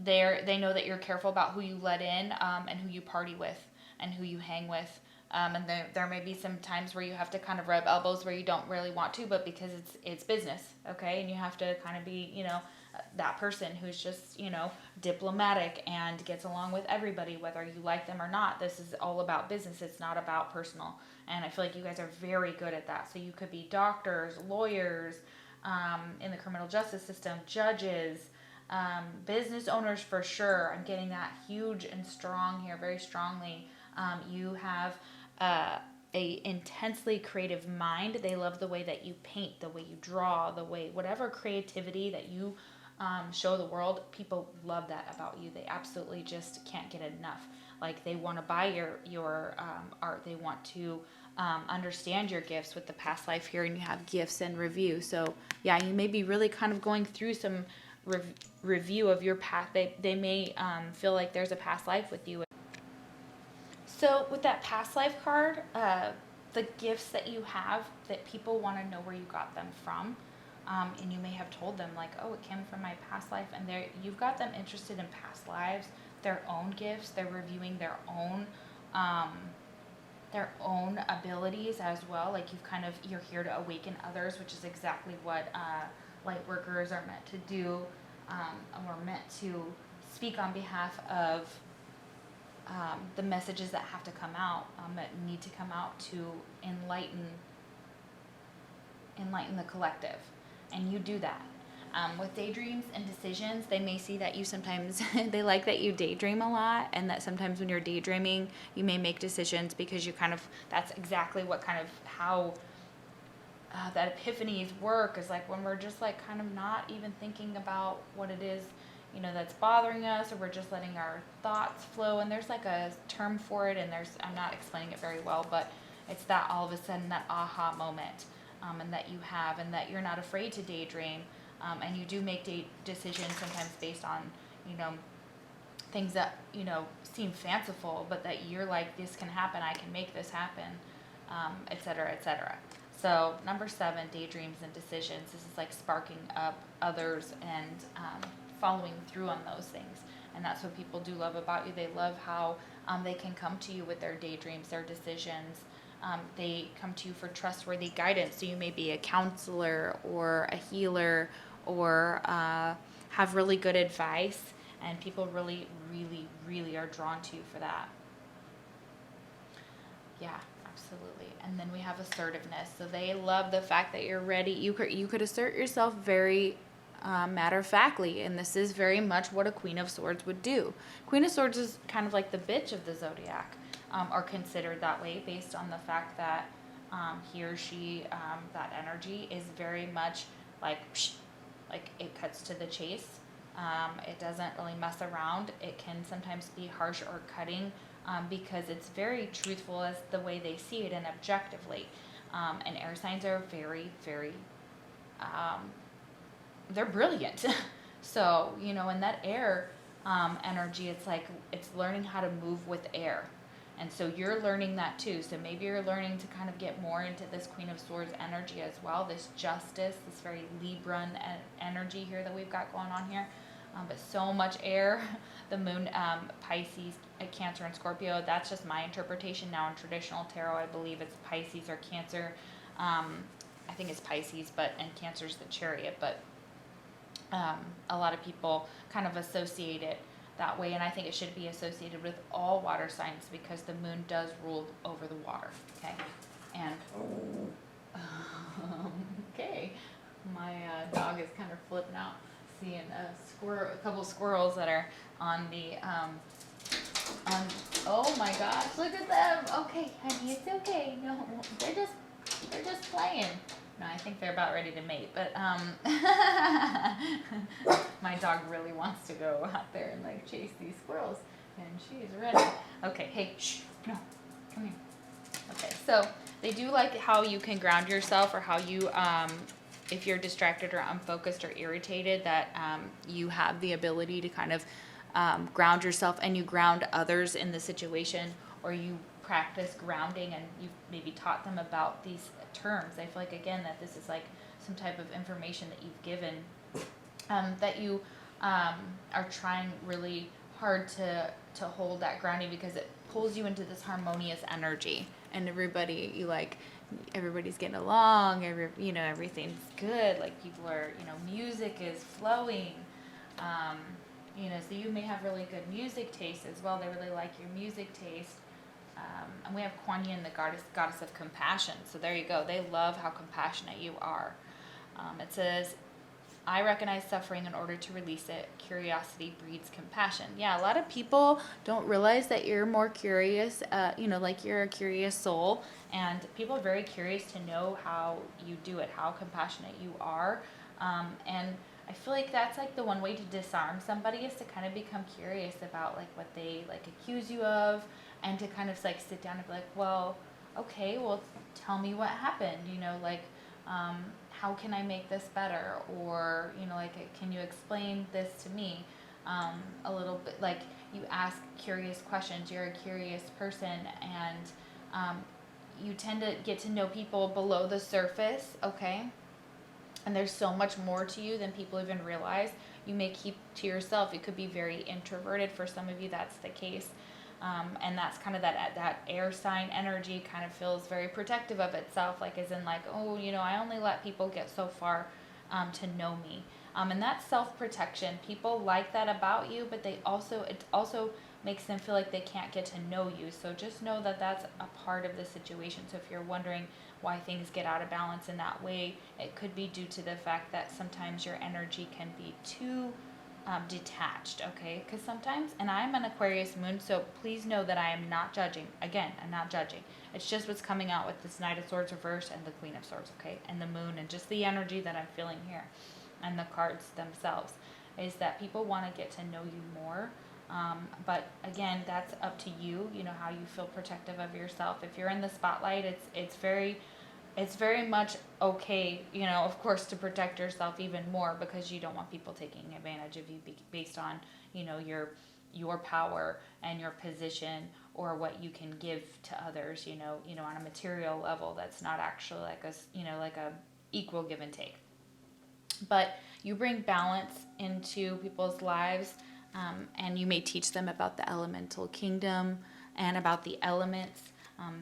They know that you're careful about who you let in, and who you party with and who you hang with. And there may be some times where you have to kind of rub elbows where you don't really want to, but because it's business, okay? And you have to kind of be, that person who's just, diplomatic and gets along with everybody, whether you like them or not. This is all about business. It's not about personal. And I feel like you guys are very good at that. So you could be doctors, lawyers, in the criminal justice system, judges, business owners for sure. I'm getting that huge and strong here, very strongly. You have a intensely creative mind. They love the way that you paint, the way you draw, whatever creativity that you show the world. People love that about you. They absolutely just can't get enough. Like, they want to buy your art. They want to understand your gifts with the past life here, and you have gifts and review. So yeah, you may be really kind of going through some review of your past. They may feel like there's a past life with you. So with that past life card, the gifts that you have, that people want to know where you got them from, and you may have told them like, oh, it came from my past life, and you've got them interested in past lives, their own gifts. They're reviewing their own abilities as well. Like, you're here to awaken others, which is exactly what light workers are meant to do. We're meant to speak on behalf of the messages that have to come out, that need to come out to enlighten the collective. And you do that. With daydreams and decisions, they may see that you sometimes, they like that you daydream a lot, and that sometimes when you're daydreaming, you may make decisions because that's exactly what kind of, how that epiphanies work, is like when we're just like kind of not even thinking about what it is, that's bothering us, or we're just letting our thoughts flow. And there's like a term for it, and I'm not explaining it very well, but it's that all of a sudden that aha moment, and that you have, and that you're not afraid to daydream, and you do make decisions sometimes based on, things that, seem fanciful, but that you're like, this can happen, I can make this happen, etc., etc. So number 7, daydreams and decisions. This is like sparking up others and following through on those things. And that's what people do love about you. They love how they can come to you with their daydreams, their decisions. They come to you for trustworthy guidance. So you may be a counselor or a healer, or have really good advice. And people really, really, really are drawn to you for that. Yeah. Absolutely. And then we have assertiveness. So they love the fact that you're ready. You could assert yourself very matter-of-factly, and this is very much what a Queen of Swords would do. Queen of Swords is kind of like the bitch of the zodiac, or considered that way based on the fact that he or she, that energy is very much like it cuts to the chase. It doesn't really mess around. It can sometimes be harsh or cutting, because it's very truthful as the way they see it and objectively. And air signs are very, very, they're brilliant. So, in that air energy, it's like, it's learning how to move with air. And so you're learning that too. So maybe you're learning to kind of get more into this Queen of Swords energy as well, this justice, this very Libran energy here that we've got going on here. But so much air, the moon, Pisces, Cancer, and Scorpio. That's just my interpretation now in traditional tarot. I believe it's Pisces or Cancer. I think it's Pisces, and Cancer's the Chariot. But a lot of people kind of associate it that way, and I think it should be associated with all water signs because the moon does rule over the water. Okay, and okay, my dog is kind of flipping out, seeing a couple squirrels that are on the oh my gosh, look at them. Okay, honey, it's okay. No, they're just playing. No, I think they're about ready to mate, but my dog really wants to go out there and like chase these squirrels, and she's ready. Okay, hey, shh, no, come here. Okay, so they do like how you can ground yourself, or how you, if you're distracted or unfocused or irritated, that you have the ability to kind of ground yourself, and you ground others in the situation, or you practice grounding and you've maybe taught them about these terms. I feel like, again, that this is like some type of information that you've given, that you are trying really hard to hold that grounding, because it pulls you into this harmonious energy, and everybody's getting along, everything's good, like people are, music is flowing, so you may have really good music taste as well. They really like your music taste. And we have Kuan Yin, the goddess of compassion. So there you go. They love how compassionate you are. It says, I recognize suffering in order to release it. Curiosity breeds compassion. Yeah, a lot of people don't realize that you're more curious, like you're a curious soul. And people are very curious to know how you do it, how compassionate you are. And I feel like that's like the one way to disarm somebody, is to kind of become curious about like what they like accuse you of, and to kind of like sit down and be like, well, okay, well, tell me what happened, how can I make this better? Or, can you explain this to me a little bit? Like, you ask curious questions. You're a curious person, and you tend to get to know people below the surface, okay? And there's so much more to you than people even realize. You may keep to yourself. You could be very introverted. For some of you, that's the case. And that's kind of that air sign energy kind of feels very protective of itself, like as in like, oh, I only let people get so far to know me. And that's self-protection. People like that about you, but it also makes them feel like they can't get to know you. So just know that that's a part of the situation. So if you're wondering why things get out of balance in that way, it could be due to the fact that sometimes your energy can be too detached, okay? Because sometimes, and I'm an Aquarius moon, so please know that I am not judging. Again, I'm not judging. It's just what's coming out with this Knight of Swords reverse and the Queen of Swords, okay? And the moon, and just the energy that I'm feeling here, and the cards themselves, is that people want to get to know you more. But again, that's up to you, how you feel protective of yourself. If you're in the spotlight, it's very much okay, of course, to protect yourself even more, because you don't want people taking advantage of you based on, your power and your position, or what you can give to others, on a material level that's not actually like a equal give and take. But you bring balance into people's lives, and you may teach them about the elemental kingdom and about the elements.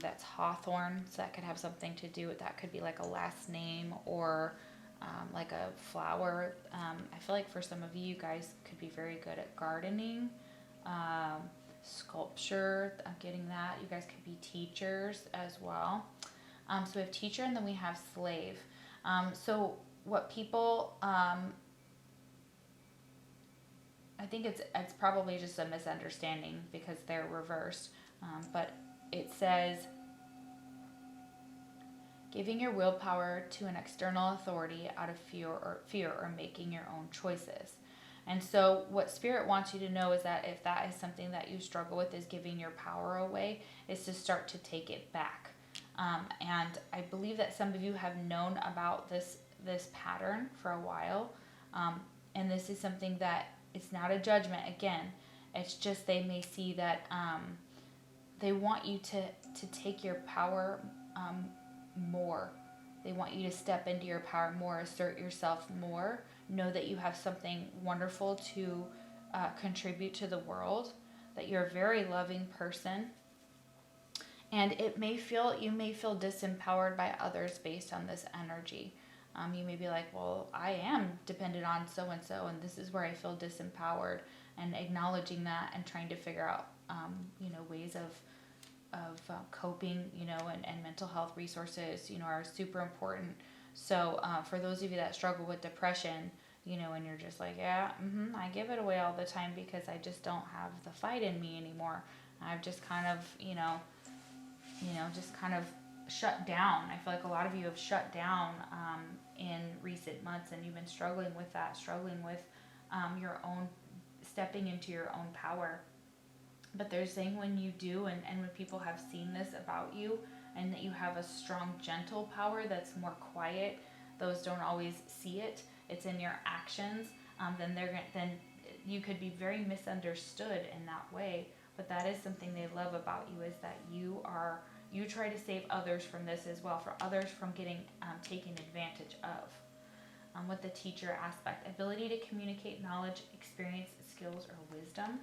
That's hawthorn, so that could have something to do with that. Could be like a last name, or like a flower. I feel like for some of you guys could be very good at gardening, sculpture. I'm getting that. You guys could be teachers as well. So we have teacher, and then we have slave. So what people, I think it's probably just a misunderstanding because they're reversed, but it says, giving your willpower to an external authority out of fear or making your own choices. And so what Spirit wants you to know is that if that is something that you struggle with, is giving your power away, is to start to take it back. And I believe that some of you have known about this pattern for a while. And this is something that, it's not a judgment, again. It's just they may see that they want you to take your power more. They want you to step into your power more, assert yourself more, know that you have something wonderful to contribute to the world, that you're a very loving person. And you may feel disempowered by others based on this energy. You may be like, well, I am dependent on so-and-so, and this is where I feel disempowered, and acknowledging that and trying to figure out, ways of coping, and mental health resources, are super important. So for those of you that struggle with depression, and you're just like, yeah, I give it away all the time because I just don't have the fight in me anymore. I've just kind of, just kind of shut down. I feel like a lot of you have shut down in recent months, and you've been struggling with that, struggling with your own, stepping into your own power. But they're saying when you do, and when people have seen this about you, and that you have a strong, gentle power that's more quiet, those don't always see it, it's in your actions, then you could be very misunderstood in that way. But that is something they love about you, is that you try to save others from this as well, for others from getting taken advantage of. With the teacher aspect, ability to communicate knowledge, experience, skills, or wisdom.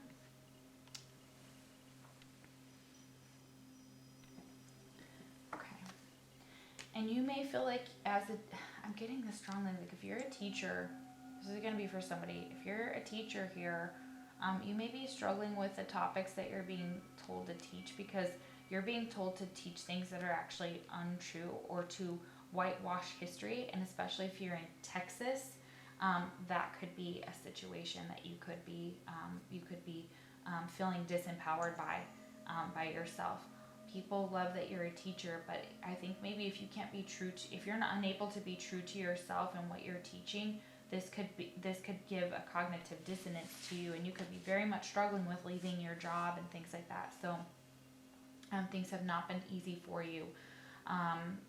And you may feel like, I'm getting this strongly, like if you're a teacher, this is going to be for somebody, if you're a teacher here, you may be struggling with the topics that you're being told to teach, because you're being told to teach things that are actually untrue, or to whitewash history. And especially if you're in Texas, that could be a situation that you could be feeling disempowered by yourself. People love that you're a teacher, but I think maybe if you can't be if you're not unable to be true to yourself and what you're teaching, this could give a cognitive dissonance to you, and you could be very much struggling with leaving your job and things like that. So things have not been easy for you. And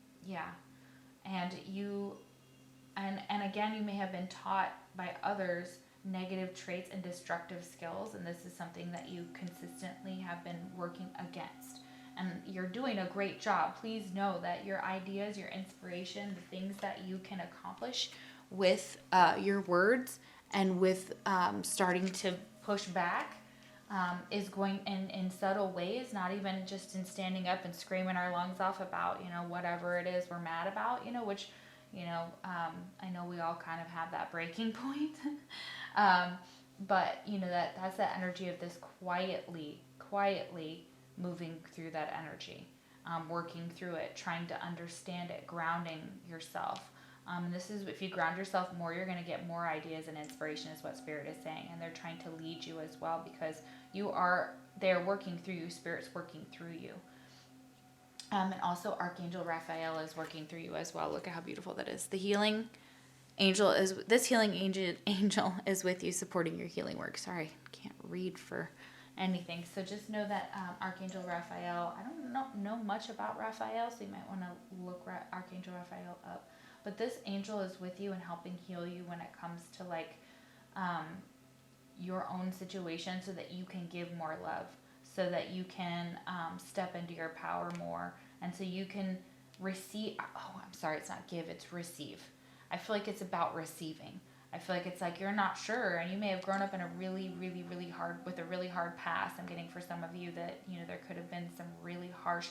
and again, you may have been taught by others negative traits and destructive skills, and this is something that you consistently have been working against. And you're doing a great job. Please know that your ideas, your inspiration, the things that you can accomplish with your words, and with starting to push back, is going in subtle ways, not even just in standing up and screaming our lungs off about, whatever it is we're mad about, which, I know we all kind of have that breaking point. But, that's the energy of this quietly moving through that energy, working through it, trying to understand it, grounding yourself. And this is, if you ground yourself more, you're going to get more ideas and inspiration, is what Spirit is saying. And they're trying to lead you as well, because they're working through you. Spirit's working through you. And also Archangel Raphael is working through you as well. Look at how beautiful that is. The healing angel angel is with you, supporting your healing work. Sorry, can't read for anything. So just know that Archangel Raphael, I don't know much about Raphael, so you might want to look Archangel Raphael up. But this angel is with you and helping heal you when it comes to your own situation, so that you can give more love, so that you can step into your power more, and so you can receive. Oh, I'm sorry, it's not give, it's receive. I feel like it's about receiving. I feel like it's like you're not sure, and you may have grown up in a really, really, really hard past. I'm getting for some of you that, there could have been some really harsh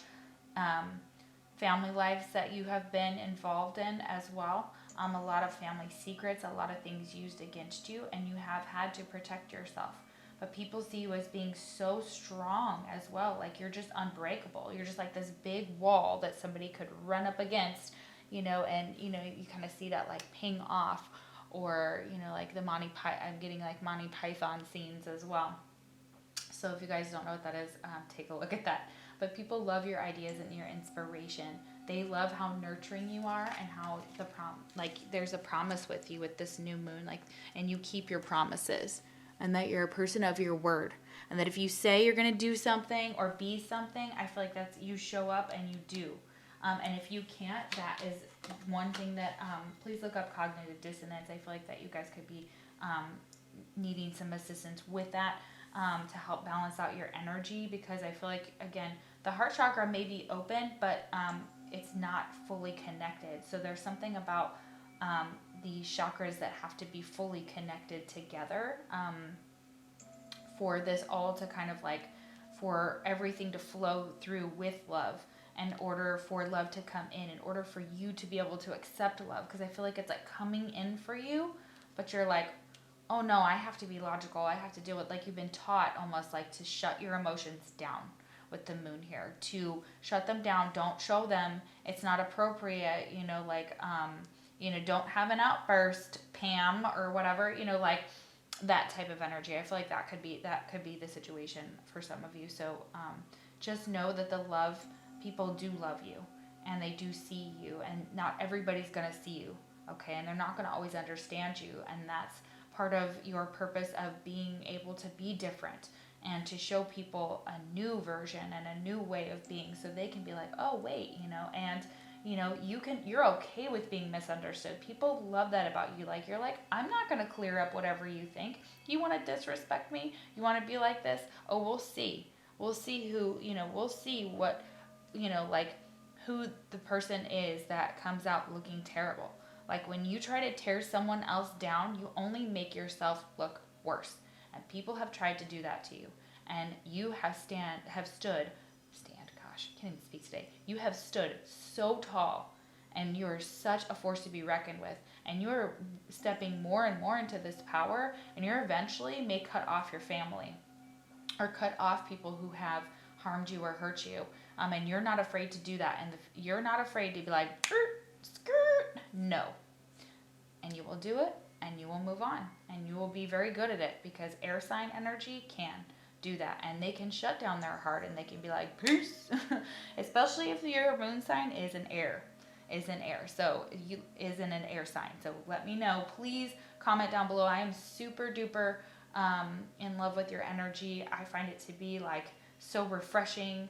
family lives that you have been involved in as well. A lot of family secrets, a lot of things used against you, and you have had to protect yourself. But people see you as being so strong as well. Like, you're just unbreakable. You're just like this big wall that somebody could run up against, and, you kind of see that like ping off, or, like the I'm getting like Monty Python scenes as well. So if you guys don't know what that is, take a look at that. But people love your ideas and your inspiration. They love how nurturing you are, and how there's a promise with you with this new moon, and you keep your promises, and that you're a person of your word, and that if you say you're going to do something or be something, I feel like you show up and you do. And if you can't, that is one thing that, please look up cognitive dissonance. I feel like that you guys could be needing some assistance with that. to help balance out your energy, because I feel like, again, the heart chakra may be open, but it's not fully connected. So there's something about the chakras that have to be fully connected together for this all to kind of like, for everything to flow through with love, in order for love to come in order for you to be able to accept love. Because I feel like it's like coming in for you, but you're like, oh no, I have to be logical. I have to deal with, like, you've been taught almost like to shut your emotions down with the moon here, to shut them down. Don't show them. It's not appropriate, you know, like, don't have an outburst, Pam, or whatever, like that type of energy. I feel like that could be the situation for some of you. So just know that the love, people do love you, and they do see you, and not everybody's going to see you, okay? And they're not going to always understand you, and that's part of your purpose of being able to be different and to show people a new version and a new way of being, so they can be like, oh wait, and you're okay with being misunderstood. People love that about you. Like, you're like, I'm not going to clear up whatever you think. You want to disrespect me? You want to be like this? Oh, we'll see. We'll see we'll see what, like, who the person is that comes out looking terrible. Like, when you try to tear someone else down, you only make yourself look worse. And people have tried to do that to you. And you have can't even speak today. You have stood so tall, and you're such a force to be reckoned with. And you're stepping more and more into this power, and you're eventually may cut off your family, or cut off people who have harmed you or hurt you. And you're not afraid to do that. And you're not afraid to be like, skirt, no. And you will do it, and you will move on, and you will be very good at it, because air sign energy can do that, and they can shut down their heart, and they can be like, peace. Especially if your moon sign is an air, so you is in an air sign. So let me know, please comment down below. I am super duper in love with your energy. I find it to be like so refreshing.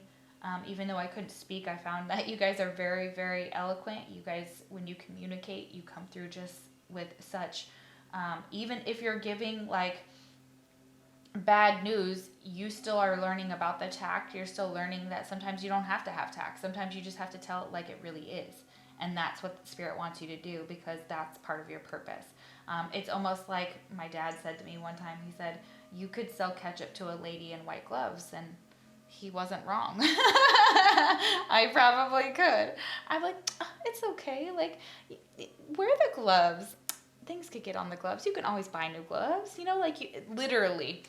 Even though I couldn't speak, I found that you guys are very, very eloquent. You guys, when you communicate, you come through just with such, even if you're giving like bad news, you still are learning about the tact. You're still learning that sometimes you don't have to have tact. Sometimes you just have to tell it like it really is. And that's what Spirit wants you to do, because that's part of your purpose. It's almost like my dad said to me one time. He said, you could sell ketchup to a lady in white gloves, and he wasn't wrong. I probably could. I'm like, oh, it's okay. Like, wear the gloves. Things could get on the gloves. You can always buy new gloves. Literally,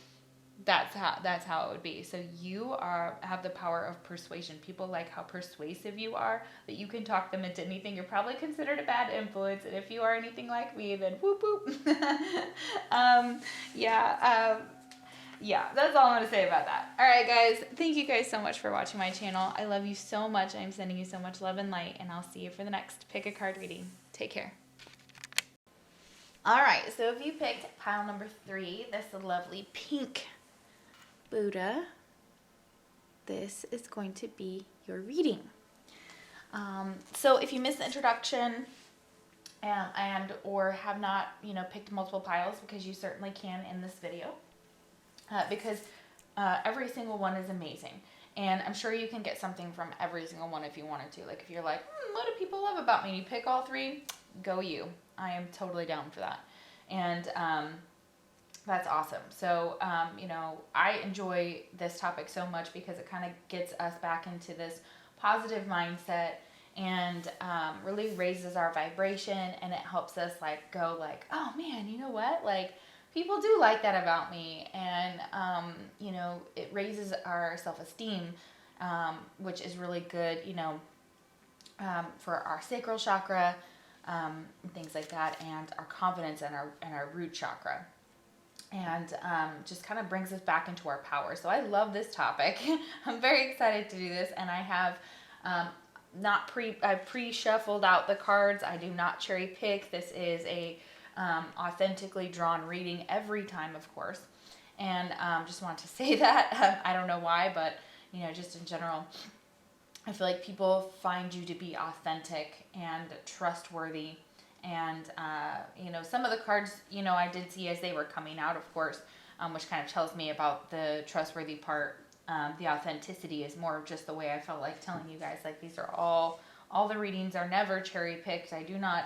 that's how it would be. So you have the power of persuasion. People like how persuasive you are, that you can talk them into anything. You're probably considered a bad influence, and if you are anything like me, then whoop whoop. Yeah, that's all I'm going to say about that. All right, guys. Thank you guys so much for watching my channel. I love you so much. I'm sending you so much love and light, and I'll see you for the next pick a card reading. Take care. All right, so if you picked pile number 3, this lovely pink Buddha, this is going to be your reading. So if you missed the introduction and or have not, picked multiple piles, because you certainly can in this video, because every single one is amazing. And I'm sure you can get something from every single one if you wanted to. Like, if you're like, what do people love about me? And you pick all 3, go you. I am totally down for that. And that's awesome. So, I enjoy this topic so much, because it kind of gets us back into this positive mindset, and really raises our vibration, and it helps us like go like, oh man, you know what? Like, people do like that about me. And, it raises our self-esteem, which is really good, for our sacral chakra, things like that, and our confidence and our root chakra. And just kind of brings us back into our power. So I love this topic. I'm very excited to do this, and I have I pre-shuffled out the cards. I do not cherry pick. This is a authentically drawn reading every time, of course. And just want to say that. I don't know why, but just in general, I feel like people find you to be authentic and trustworthy. And, some of the cards, I did see as they were coming out, of course, which kind of tells me about the trustworthy part. The authenticity is more of just the way I felt like telling you guys, like these are all the readings are never cherry picked. I do not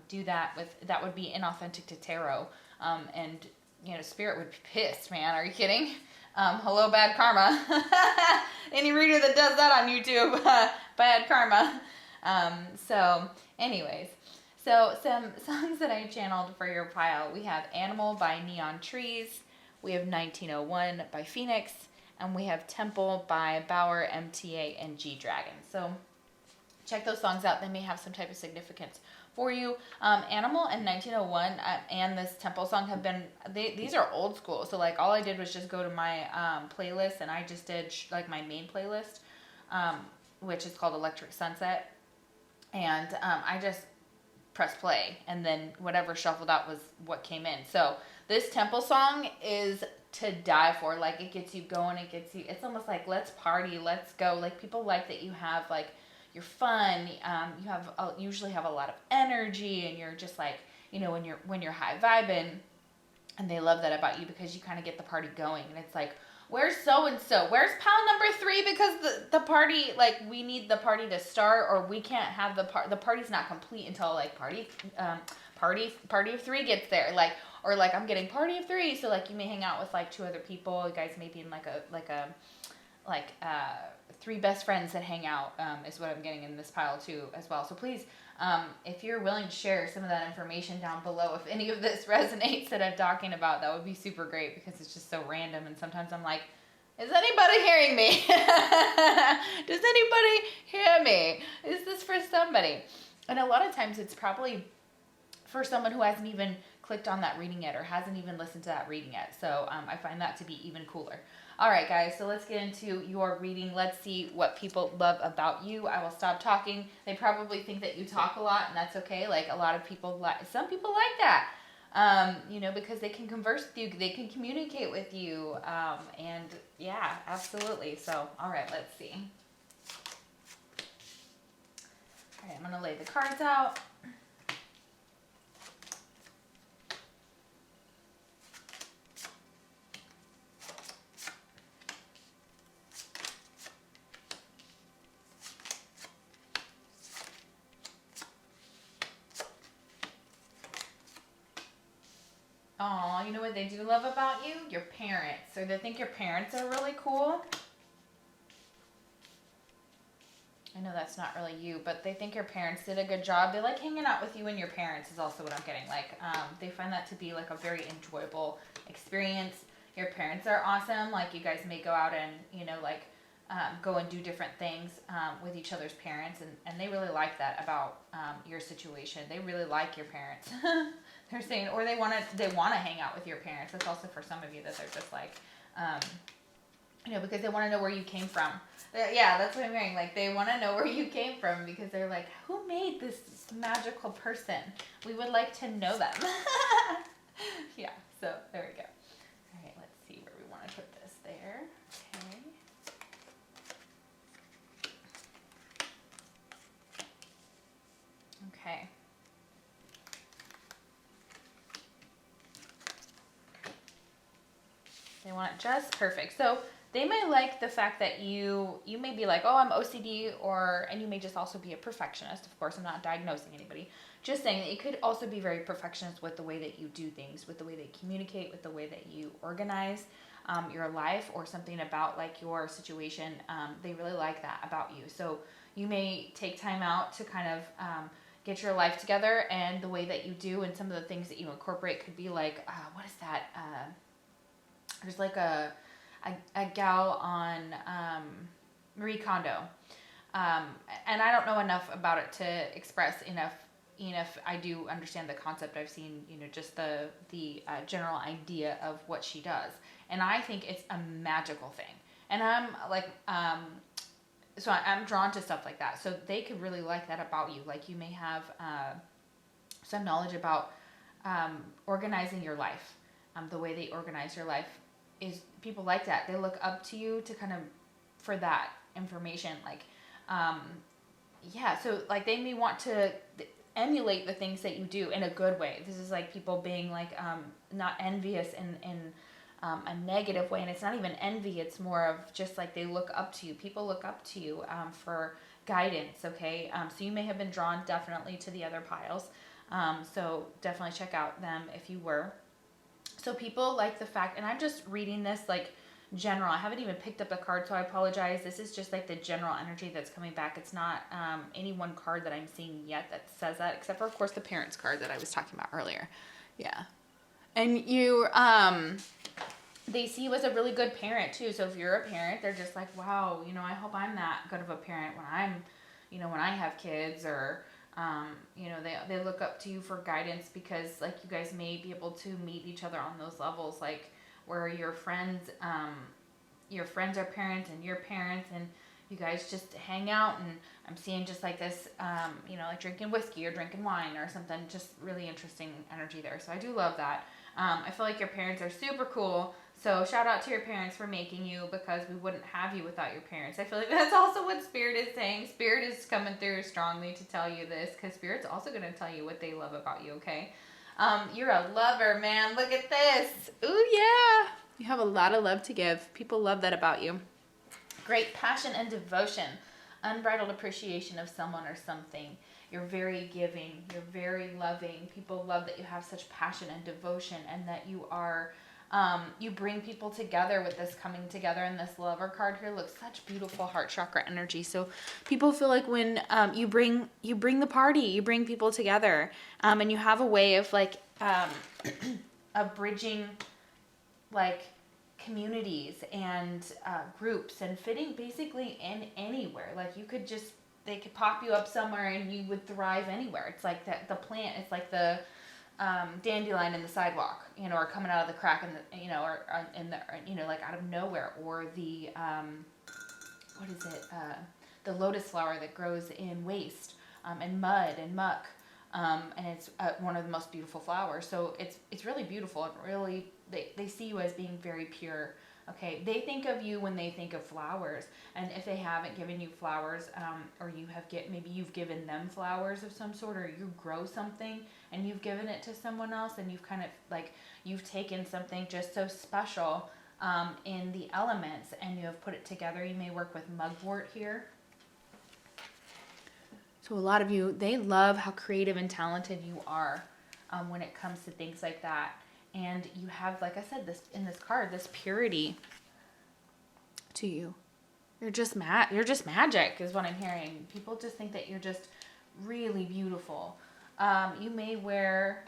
do that that would be inauthentic to tarot. And you know, Spirit would be pissed, man. Are you kidding? Hello, bad karma. Any reader that does that on YouTube, bad karma. So anyways, so some songs that I channeled for your pile. We have Animal by Neon Trees. We have 1901 by Phoenix. And we have Temple by Bauer, MTA, and G Dragon. So check those songs out. They may have some type of significance for you. Animal and 1901 and this Temple song have been, these are old school. So like all I did was just go to my playlist, and I just did like my main playlist, which is called Electric Sunset. And I just pressed play, and then whatever shuffled out was what came in. So this Temple song is to die for. Like it gets you going, it's almost like let's party, let's go. Like people like that you have like you're fun, you have usually have a lot of energy, and you're just like, you know, when you're high vibing, and they love that about you because you kind of get the party going. And it's like, where's so and so, where's pile number 3, because the party, like we need the party to start, or we can't have the party's not complete until like party of 3 gets there, like. Or like I'm getting party of 3, so like you may hang out with like 2 other people. You guys may be in like 3 best friends that hang out, is what I'm getting in this pile too as well. So please, if you're willing to share some of that information down below, if any of this resonates that I'm talking about, that would be super great, because it's just so random. And sometimes I'm like, is anybody hearing me? Does anybody hear me? Is this for somebody? And a lot of times it's probably for someone who hasn't even clicked on that reading yet, or hasn't even listened to that reading yet. So I find that to be even cooler. All right, guys, so let's get into your reading. Let's see what people love about you. I will stop talking. They probably think that you talk a lot, and that's okay. Like a lot of people, some people like that, you know, because they can converse with you, they can communicate with you, and yeah, absolutely. So, all right, let's see. All right, I'm gonna lay the cards out. Oh, you know what they do love about you? Your parents. Or they think your parents are really cool. I know that's not really you, but they think your parents did a good job. They like hanging out with you and your parents is also what I'm getting. Like, they find that to be like a very enjoyable experience. Your parents are awesome. Like you guys may go out and, you know, like go and do different things with each other's parents. And they really like that about your situation. They really like your parents. They're saying, or they want to hang out with your parents. That's also for some of you that they're just like, you know, because they want to know where you came from. Yeah, that's what I'm hearing. Like they want to know where you came from, because they're like, who made this magical person? We would like to know them. Yeah, so there we go. All right, let's see where we want to put this there. Okay. Okay. They want it just perfect. So they may like the fact that you may be like, oh, I'm OCD, and you may just also be a perfectionist. Of course, I'm not diagnosing anybody. Just saying that you could also be very perfectionist with the way that you do things, with the way that you communicate, with the way that you organize your life, or something about like your situation. They really like that about you. So you may take time out to kind of get your life together, and the way that you do, and some of the things that you incorporate could be like, what is that? There's like a gal on Marie Kondo, and I don't know enough about it to express enough. I do understand the concept. I've seen, you know, just the general idea of what she does, and I think it's a magical thing. And I'm like, so I'm drawn to stuff like that. So they could really like that about you. Like you may have some knowledge about organizing your life. The way they organize your life is, people like that. They look up to you to kind of, for that information. Like, yeah, so like they may want to emulate the things that you do in a good way. This is like people being like, not envious in a negative way. And it's not even envy. It's more of just like they look up to you. People look up to you for guidance, okay? So you may have been drawn definitely to the other piles. So definitely check out them if you were. So people like the fact, and I'm just reading this like general. I haven't even picked up the card, so I apologize. This is just like the general energy that's coming back. It's not any one card that I'm seeing yet that says that, except for, of course, the parents card that I was talking about earlier. Yeah. And you, they see you as a really good parent too. So if you're a parent, they're just like, wow, you know, I hope I'm that good of a parent when I'm, you know, when I have kids, or, you know, they look up to you for guidance, because like you guys may be able to meet each other on those levels, like where your friends are parents and your parents, and you guys just hang out. And I'm seeing just like this, you know, like drinking whiskey or drinking wine or something, just really interesting energy there. So I do love that. I feel like your parents are super cool. So shout out to your parents for making you, because we wouldn't have you without your parents. I feel like that's also what Spirit is saying. Spirit is coming through strongly to tell you this, because Spirit's also going to tell you what they love about you, okay? You're a lover, man. Look at this. Ooh, yeah. You have a lot of love to give. People love that about you. Great passion and devotion. Unbridled appreciation of someone or something. You're very giving. You're very loving. People love that you have such passion and devotion, and that you are, you bring people together with this coming together. And this lover card here looks such beautiful heart chakra energy. So people feel like when you bring the party, you bring people together, and you have a way of like of bridging like communities and groups, and fitting basically in anywhere. Like you could just, they could pop you up somewhere and you would thrive anywhere. It's like that the plant, it's like the dandelion in the sidewalk, you know, or coming out of the crack in the, you know, or in the, you know, like out of nowhere, or the what is it, the lotus flower that grows in waste and mud and muck, and it's one of the most beautiful flowers. So it's really beautiful, and really they see you as being very pure. Okay, they think of you when they think of flowers, and if they haven't given you flowers, or you have maybe you've given them flowers of some sort, or you grow something and you've given it to someone else, and you've kind of like, you've taken something just so special in the elements, and you have put it together. You may work with mugwort here. So a lot of you, they love how creative and talented you are when it comes to things like that. And you have, like I said, this in this card, this purity to you. You're just magic is what I'm hearing. People just think that you're just really beautiful. You may wear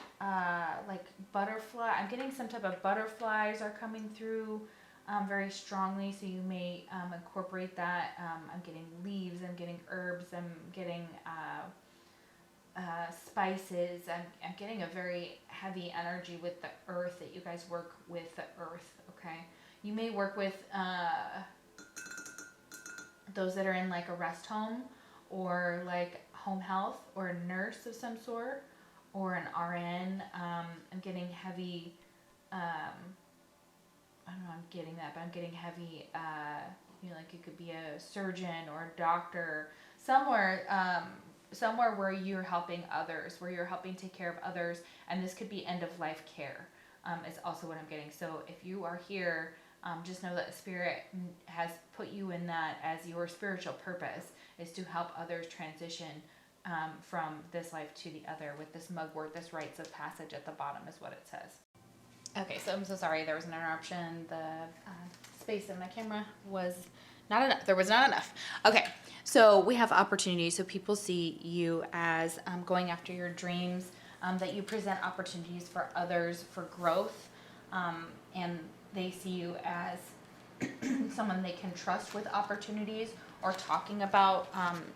like butterfly. I'm getting some type of butterflies are coming through very strongly. So you may incorporate that. I'm getting leaves. I'm getting herbs. I'm getting spices. I'm getting a very heavy energy with the earth, that you guys work with the earth, okay? You may work with those that are in like a rest home, or like home health, or a nurse of some sort, or an RN. I'm getting heavy, I don't know, I'm getting that, but I'm getting heavy, you know, like it could be a surgeon or a doctor, somewhere where you're helping others, where you're helping take care of others. And this could be end of life care, is also what I'm getting. So if you are here, just know that Spirit has put you in that as your spiritual purpose, is to help others transition from this life to the other, with this mugwort, this rites of passage at the bottom is what it says. Okay, so I'm so sorry, there was an interruption. The space in my camera was not enough. There was not enough. Okay, so we have opportunities. So people see you as going after your dreams, that you present opportunities for others for growth, and they see you as someone they can trust with opportunities, or talking about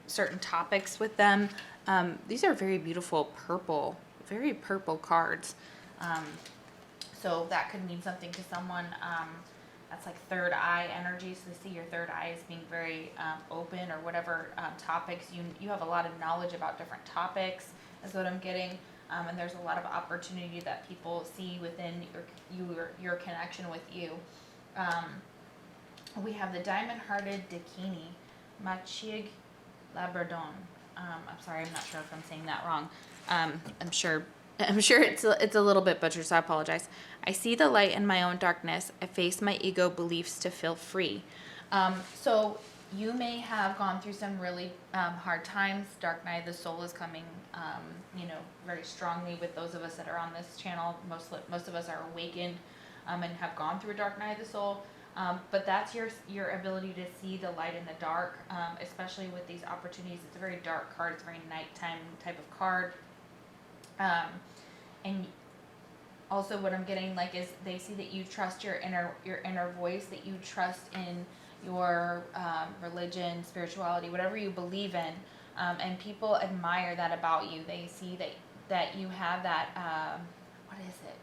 certain topics with them. These are very beautiful purple, very purple cards. So that could mean something to someone. That's like third eye energy. So they see your third eye as being very open, or whatever topics. You have a lot of knowledge about different topics, is what I'm getting. And there's a lot of opportunity that people see within your connection with you. We have the diamond-hearted Dakini, Machig Labradon. I'm sorry, I'm not sure if I'm saying that wrong. I'm sure I'm sure it's a little bit butchered, so I apologize. I see the light in my own darkness. I face my ego beliefs to feel free. So you may have gone through some really hard times. Dark night of the soul is coming, very strongly with those of us that are on this channel. Most of us are awakened and have gone through a dark night of the soul. But that's your ability to see the light in the dark, especially with these opportunities. It's a very dark card. It's a very nighttime type of card. And also what I'm getting like is they see that you trust your inner voice, that you trust in your religion, spirituality, whatever you believe in, and people admire that about you. They see that you have that what is it?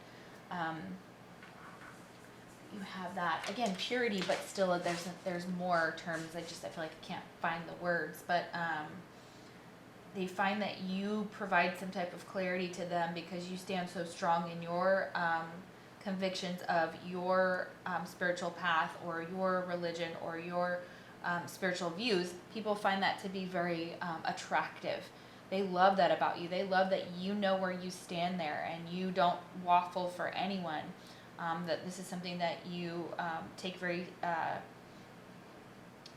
You have that, again, purity, but still there's more terms. I feel like I can't find the words, but they find that you provide some type of clarity to them because you stand so strong in your convictions of your spiritual path or your religion or your spiritual views. People find that to be very attractive. They love that about you. They love that you know where you stand there and you don't waffle for anyone. That this is something that you take very,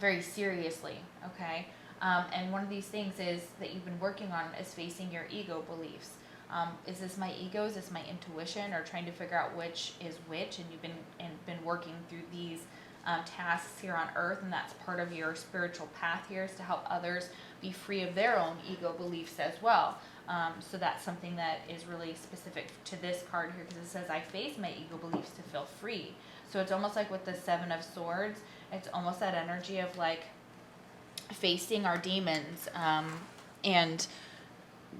very seriously, okay? And one of these things is that you've been working on is facing your ego beliefs. Is this my ego? Is this my intuition? Or trying to figure out which is which? And you've been working through these tasks here on earth, and that's part of your spiritual path here, is to help others be free of their own ego beliefs as well. So that's something that is really specific to this card here, because it says, I face my ego beliefs to feel free. So it's almost like with the Seven of Swords, it's almost that energy of like facing our demons and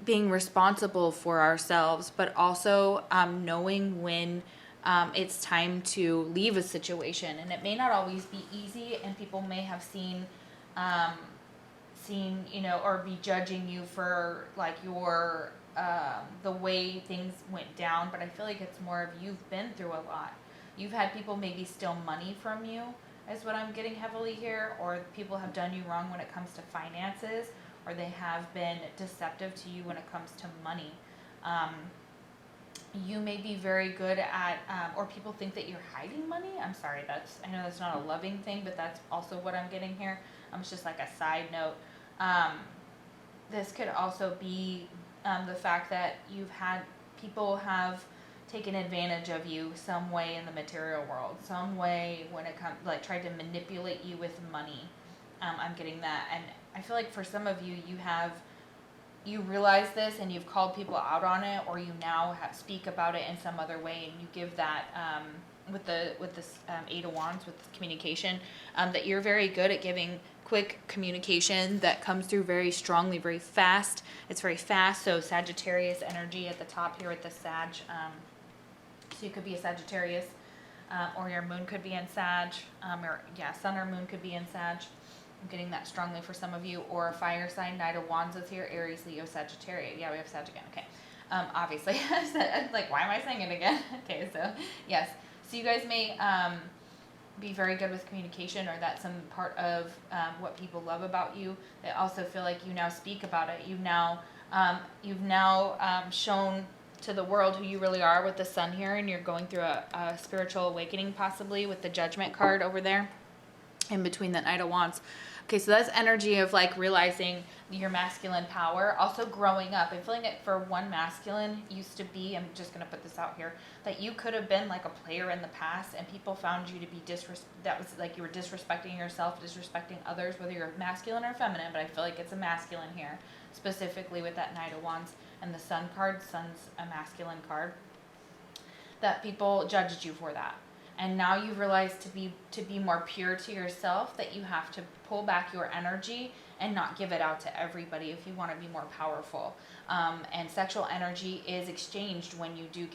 being responsible for ourselves, but also knowing when it's time to leave a situation. And it may not always be easy, and people may have seen, or be judging you for like your the way things went down. But I feel like it's more of you've been through a lot. You've had people maybe steal money from you, is what I'm getting heavily here, or people have done you wrong when it comes to finances, or they have been deceptive to you when it comes to money. You may be very good at, or people think that you're hiding money. I'm sorry, I know that's not a loving thing, but that's also what I'm getting here. It's just like a side note. This could also be the fact that people have taken advantage of you some way in the material world, some way when it comes, like tried to manipulate you with money. I'm getting that. And I feel like for some of you, you realize this and you've called people out on it, or you now speak about it in some other way, and you give that with this Eight of Wands, with communication, that you're very good at giving quick communication that comes through very strongly, very fast. It's very fast. So Sagittarius energy at the top here with the Sag. So you could be a Sagittarius, or your moon could be in Sag, sun or moon could be in Sag. I'm getting that strongly for some of you. Or a fire sign, Knight of Wands is here, Aries, Leo, Sagittarius. Yeah, we have Sag again. Okay. Obviously, like, why am I saying it again? Okay, so yes. So you guys may be very good with communication, or that's some part of what people love about you. They also feel like you now speak about it. You've now shown to the world who you really are with the Sun here, and you're going through a spiritual awakening, possibly with the Judgment card over there in between that Knight of Wands. Okay, so that's energy of like realizing your masculine power, also growing up. I'm feeling it for one masculine used to be, I'm just going to put this out here, that you could have been like a player in the past, and people found you to be that was like you were disrespecting yourself, disrespecting others, whether you're masculine or feminine, but I feel like it's a masculine here, specifically with that Knight of Wands and the Sun card. Sun's a masculine card, that people judged you for that. And now you've realized to be more pure to yourself, that you have to pull back your energy and not give it out to everybody if you want to be more powerful. And sexual energy is exchanged when you do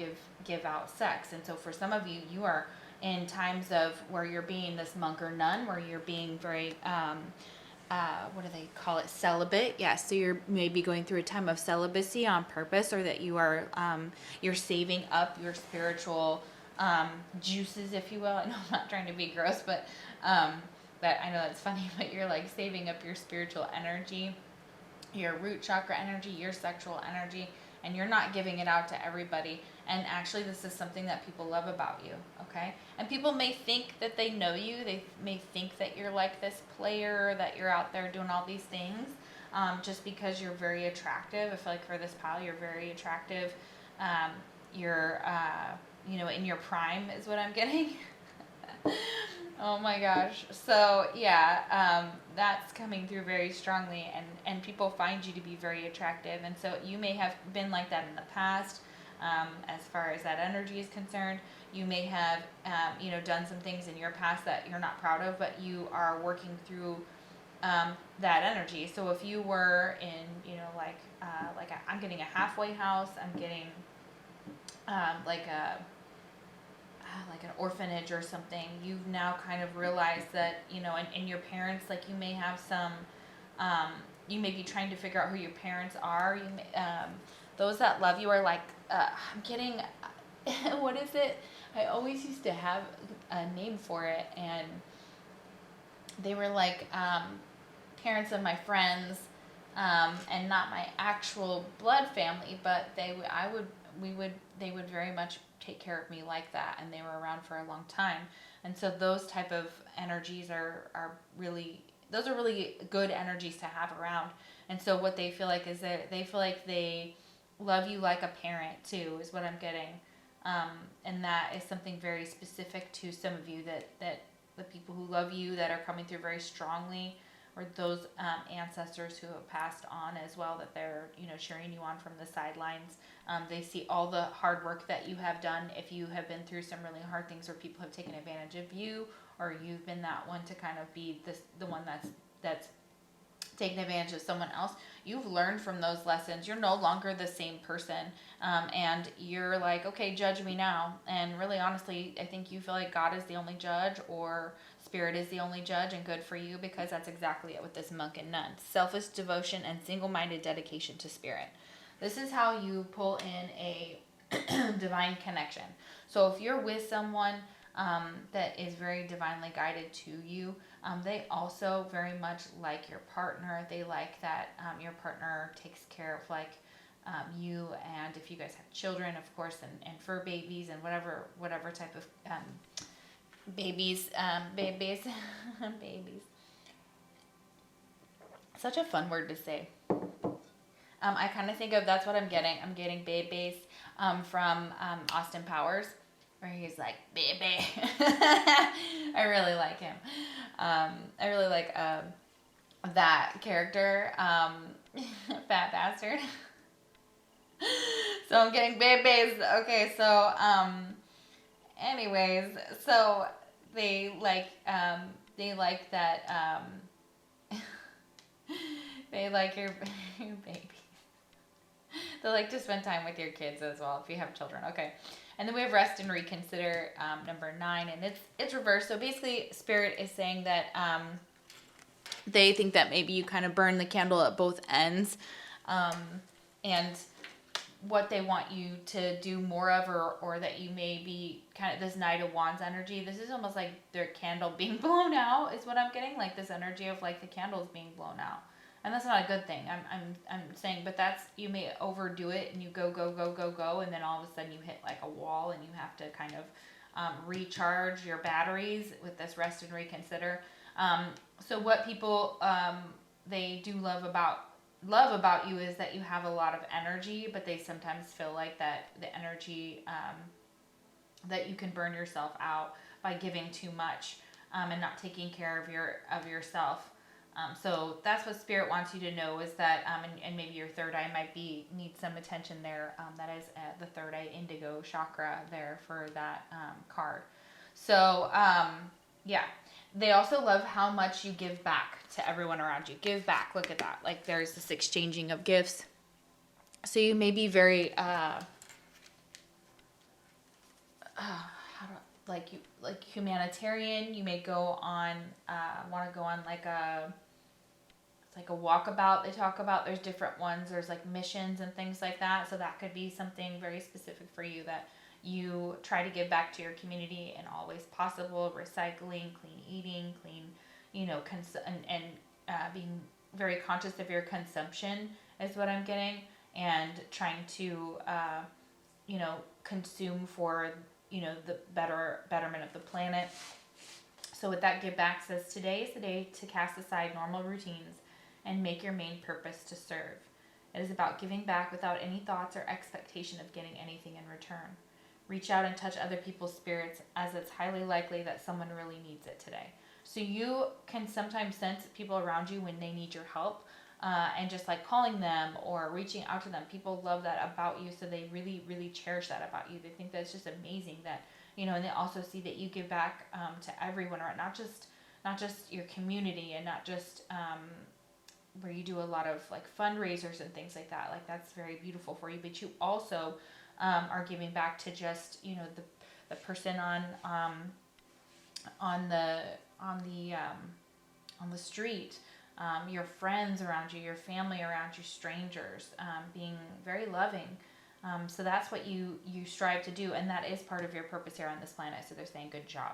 give out sex. And so for some of you, you are in times of where you're being this monk or nun, where you're being very, what do they call it? Celibate. Yeah. So you're maybe going through a time of celibacy on purpose, or that you are, you're saving up your spiritual juices, if you will. I know I'm not trying to be gross, but that I know that's funny, but you're like saving up your spiritual energy, your root chakra energy, your sexual energy, and you're not giving it out to everybody. And actually, this is something that people love about you, okay? And people may think that they know you. They may think that you're like this player, that you're out there doing all these things, just because you're very attractive. I feel like for this pile, you're very attractive. You're, in your prime is what I'm getting. Oh my gosh. So yeah, that's coming through very strongly, and people find you to be very attractive. And so you may have been like that in the past, as far as that energy is concerned. You may have, done some things in your past that you're not proud of, but you are working through that energy. So if you were in, I'm getting a halfway house, I'm getting like an orphanage or something, you've now kind of realized that, and your parents, like you may have some, you may be trying to figure out who your parents are. You may, those that love you are like, I'm getting, what is it? I always used to have a name for it, and they were like parents of my friends, and not my actual blood family, but they would very much take care of me like that, and they were around for a long time. And so those type of energies are really, those are really good energies to have around. And so what they feel like is that they feel like they love you like a parent too, is what I'm getting. And that is something very specific to some of you, that the people who love you, that are coming through very strongly, or those ancestors who have passed on as well, that they're, cheering you on from the sidelines. They see all the hard work that you have done. If you have been through some really hard things where people have taken advantage of you, or you've been that one to kind of be the one that's taking advantage of someone else, you've learned from those lessons. You're no longer the same person, and you're like, okay, judge me now. And really, honestly, I think you feel like God is the only judge, or Spirit is the only judge, and good for you, because that's exactly it with this monk and nun. Selfless devotion and single-minded dedication to Spirit. This is how you pull in a divine connection. So if you're with someone that is very divinely guided to you, they also very much like your partner. They like that your partner takes care of you, and if you guys have children, of course, and fur babies and whatever type of babies. Babies. Such a fun word to say. I kind of think of, that's what I'm getting. I'm getting babies from Austin Powers, where he's like, baby. I really like him. I really like that character, fat bastard. So I'm getting babies. Okay, so anyways, so they like that they like your baby. They like to spend time with your kids as well, if you have children. Okay. And then we have rest and reconsider, number 9, and it's reversed. So basically, Spirit is saying that they think that maybe you kind of burn the candle at both ends, and what they want you to do more of, or that you may be kind of this Knight of Wands energy. This is almost like their candle being blown out, is what I'm getting. Like this energy of like the candles being blown out. And that's not a good thing. I'm saying, but that's, you may overdo it and you go, and then all of a sudden you hit like a wall, and you have to kind of recharge your batteries with this rest and reconsider. So what people they do love about you is that you have a lot of energy, but they sometimes feel like that the energy that you can burn yourself out by giving too much, and not taking care of yourself. So that's what Spirit wants you to know, is that, and maybe your third eye might need some attention there. That is the third eye indigo chakra there for that card. So, yeah. They also love how much you give back to everyone around you. Give back. Look at that. Like there's this exchanging of gifts. So you may be very, like humanitarian. You may go on, want to go on like a walkabout they talk about. There's different ones. There's like missions and things like that. So that could be something very specific for you, that you try to give back to your community in all ways possible. Recycling, clean eating, clean, and being very conscious of your consumption is what I'm getting. and trying to, consume for, the betterment of the planet. So with that, give back says, today is the day to cast aside normal routines and make your main purpose to serve. It is about giving back without any thoughts or expectation of getting anything in return. Reach out and touch other people's spirits, as it's highly likely that someone really needs it today. So you can sometimes sense people around you when they need your help, and just like calling them or reaching out to them. People love that about you, so they really, really cherish that about you. They think that's just amazing that, and they also see that you give back to everyone, or not just your community, and not just where you do a lot of like fundraisers and things like that. Like that's very beautiful for you. But you also are giving back to just the person on the street, your friends around you, your family around you, strangers, being very loving. So that's what you strive to do, and that is part of your purpose here on this planet. So they're saying, good job.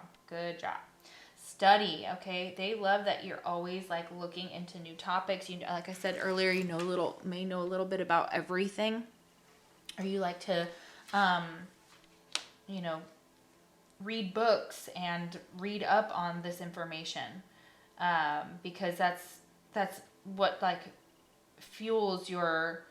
Study, okay? They love that you're always like looking into new topics. Like I said earlier, may know a little bit about everything, or you like to, read books and read up on this information, because that's what like fuels your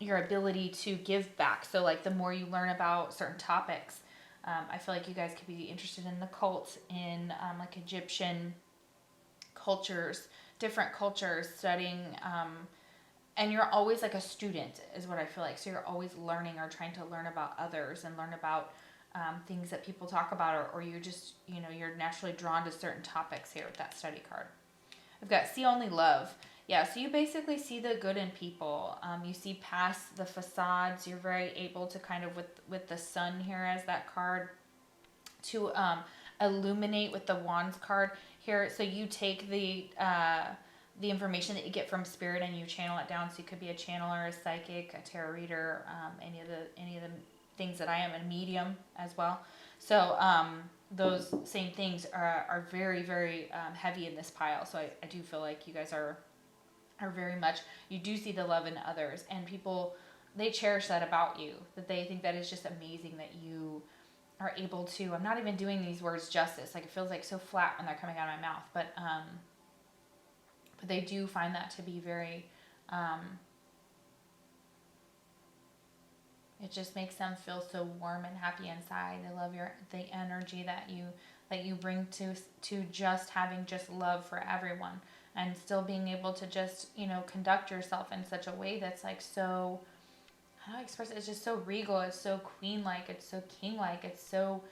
ability to give back. So like the more you learn about certain topics, I feel like you guys could be interested in the cult, in like Egyptian cultures, different cultures, studying, and you're always like a student is what I feel like. So you're always learning or trying to learn about others and learn about things that people talk about, or you're just, you're naturally drawn to certain topics here with that study card. I've got see only love. Yeah, so you basically see the good in people. You see past the facades. You're very able to kind of, with the sun here as that card, to illuminate with the wands card here. So you take the information that you get from spirit and you channel it down. So you could be a channeler, a psychic, a tarot reader, any of the things that I am, a medium as well. So those same things are very, very heavy in this pile. So I do feel like you guys are very much, you do see the love in others, and people, they cherish that about you, that they think that is just amazing that you are able to, I'm not even doing these words justice, like it feels like so flat when they're coming out of my mouth, but they do find that to be very, it just makes them feel so warm and happy inside. They love the energy that you bring to just having just love for everyone, and still being able to just, conduct yourself in such a way that's like so, how do I express it? It's just so regal. It's so queen-like. It's so king-like. It's so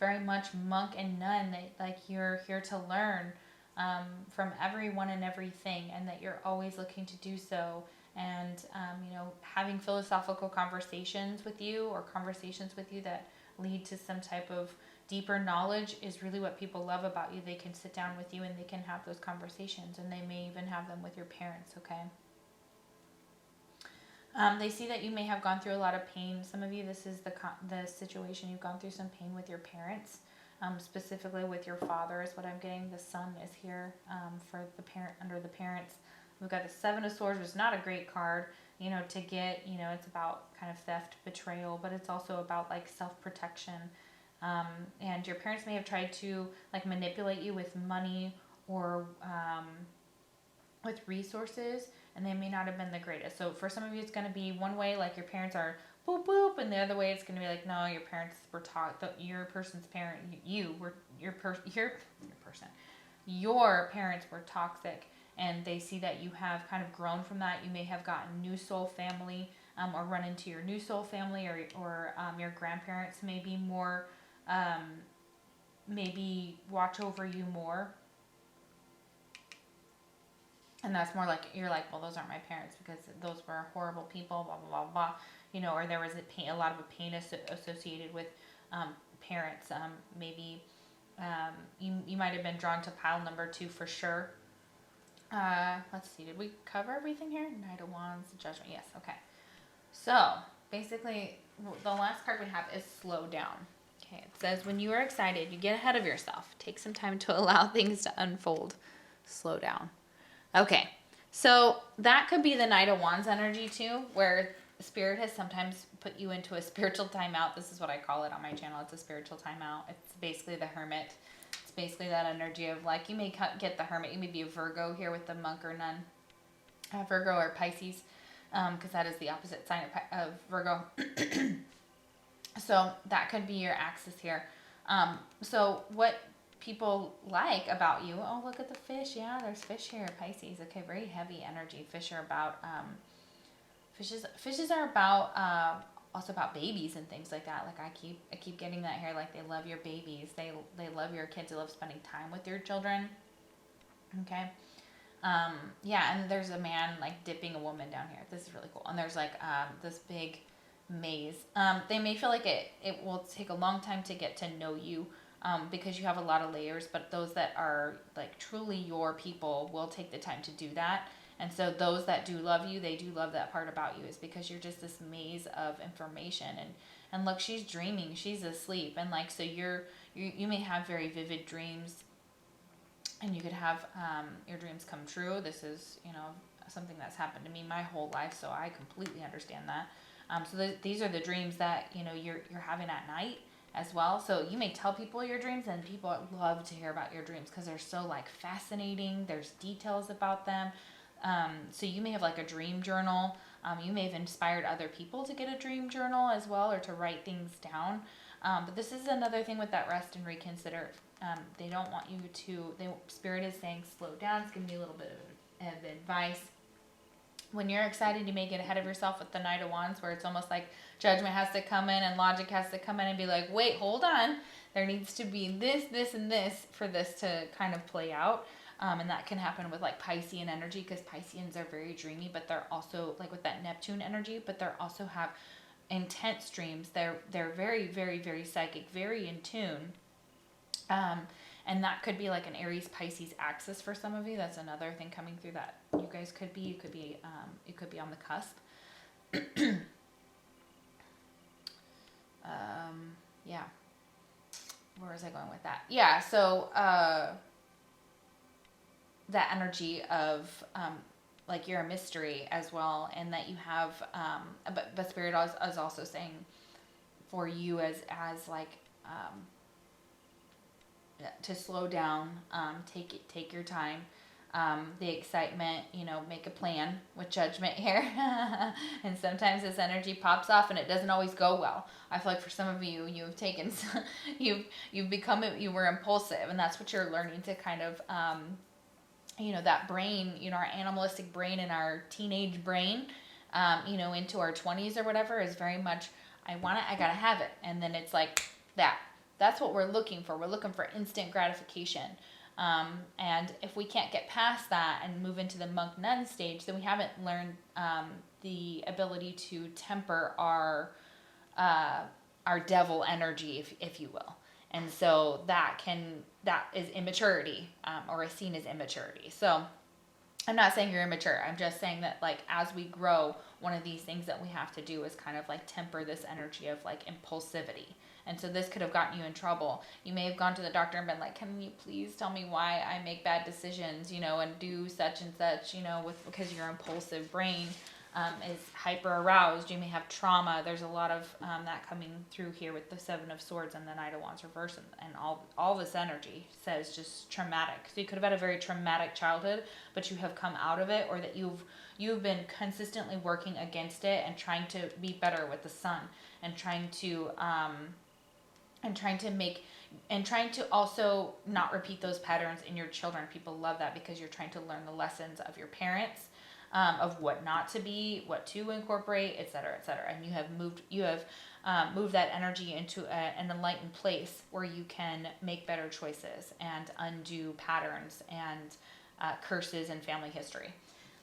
very much monk and nun, that like you're here to learn from everyone and everything, and that you're always looking to do so. And, having philosophical conversations with you, or conversations with you that lead to some type of deeper knowledge, is really what people love about you. They can sit down with you and they can have those conversations, and they may even have them with your parents, okay? They see that you may have gone through a lot of pain. Some of you, this is the situation, you've gone through some pain with your parents, specifically with your father is what I'm getting. The sun is here for the parent, under the parents. We've got the Seven of Swords, which is not a great card, to get, it's about kind of theft, betrayal, but it's also about like self-protection. And your parents may have tried to like manipulate you with money, or with resources, and they may not have been the greatest. So for some of you, it's going to be one way, like your parents are boop boop, and the other way it's going to be like, no, your parents were your person's parent, your parents were toxic, and they see that you have kind of grown from that. You may have gotten new soul family, or run into your new soul family, or your grandparents may be more, maybe watch over you more. And that's more like, you're like, well, those aren't my parents because those were horrible people, blah, blah, blah, blah. Or there was a lot of pain associated with parents. Maybe you might have been drawn to pile number 2 for sure. Let's see, did we cover everything here? Knight of Wands, Judgment, yes, okay. So, basically, the last card we have is slow down. Okay, it says, when you are excited, you get ahead of yourself. Take some time to allow things to unfold. Slow down. Okay, So that could be the Knight of Wands energy too, where Spirit has sometimes put you into a spiritual timeout. This is what I call it on my channel. It's a spiritual timeout. It's basically the Hermit. It's basically that energy of like, you may get the Hermit. You may be a Virgo here with the monk or nun. Virgo or Pisces, because that is the opposite sign of Virgo. So that could be your axis here. So what people like about you, oh, look at the fish. Yeah, there's fish here, Pisces. Okay, very heavy energy. Fish are about, fishes are about, also about babies and things like that. Like I keep getting that here. Like they love your babies. They love your kids. They love spending time with your children. Okay. Yeah, and there's a man like dipping a woman down here. This is really cool. And there's like this big maze. They may feel like it will take a long time to get to know you, because you have a lot of layers, but those that are like truly your people will take the time to do that. And so those that do love you, they do love that part about you, is because you're just this maze of information. And look, she's dreaming, she's asleep, and like, so you may have very vivid dreams, and you could have your dreams come true. This is, something that's happened to me my whole life, so I completely understand that. So these are the dreams that you're having at night as well. So you may tell people your dreams, and people love to hear about your dreams because they're so like fascinating. There's details about them. So you may have like a dream journal. You may have inspired other people to get a dream journal as well, or to write things down. But this is another thing with that rest and reconsider. They don't want you to, Spirit is saying slow down. It's giving you a little bit of advice. When you're excited, you may get ahead of yourself with the Knight of Wands, where it's almost like judgment has to come in and logic has to come in and be like, wait, hold on. There needs to be this, this, and this for this to kind of play out. And that can happen with like Piscean energy, because Pisceans are very dreamy, but they're also like with that Neptune energy, but they're also have intense dreams. They're very, very, very psychic, very in tune. And that could be like an Aries Pisces axis for some of you. That's another thing coming through that you guys could be. You could be on the cusp. Yeah. Where was I going with that? Yeah. So that energy of like you're a mystery as well, and that you have. But Spirit is also saying for you as like. To slow down, take your time, the excitement, make a plan with judgment here. And sometimes this energy pops off and it doesn't always go well. I feel like for some of you, you've taken, you've become, you were impulsive, and that's what you're learning to kind of, that brain, our animalistic brain and our teenage brain, into our 20s or whatever is very much, I want it, I gotta have it. And then it's like that. That's what we're looking for. We're looking for instant gratification. And if we can't get past that and move into the monk nun stage, then we haven't learned the ability to temper our devil energy, if you will. And so that is immaturity, or is seen as immaturity. So I'm not saying you're immature. I'm just saying that like as we grow, one of these things that we have to do is kind of like temper this energy of like impulsivity. And so this could have gotten you in trouble. You may have gone to the doctor and been like, can you please tell me why I make bad decisions, and do such and such, because your impulsive brain is hyper aroused. You may have trauma. There's a lot of that coming through here with the Seven of Swords and the Knight of Wands reverse, and all this energy says just traumatic. So you could have had a very traumatic childhood, but you have come out of it, or that you've been consistently working against it and trying to be better with the sun, and trying to also not repeat those patterns in your children. People love that because you're trying to learn the lessons of your parents, of what not to be, what to incorporate, etc., etc. And you have moved that energy into an enlightened place where you can make better choices and undo patterns and curses in family history.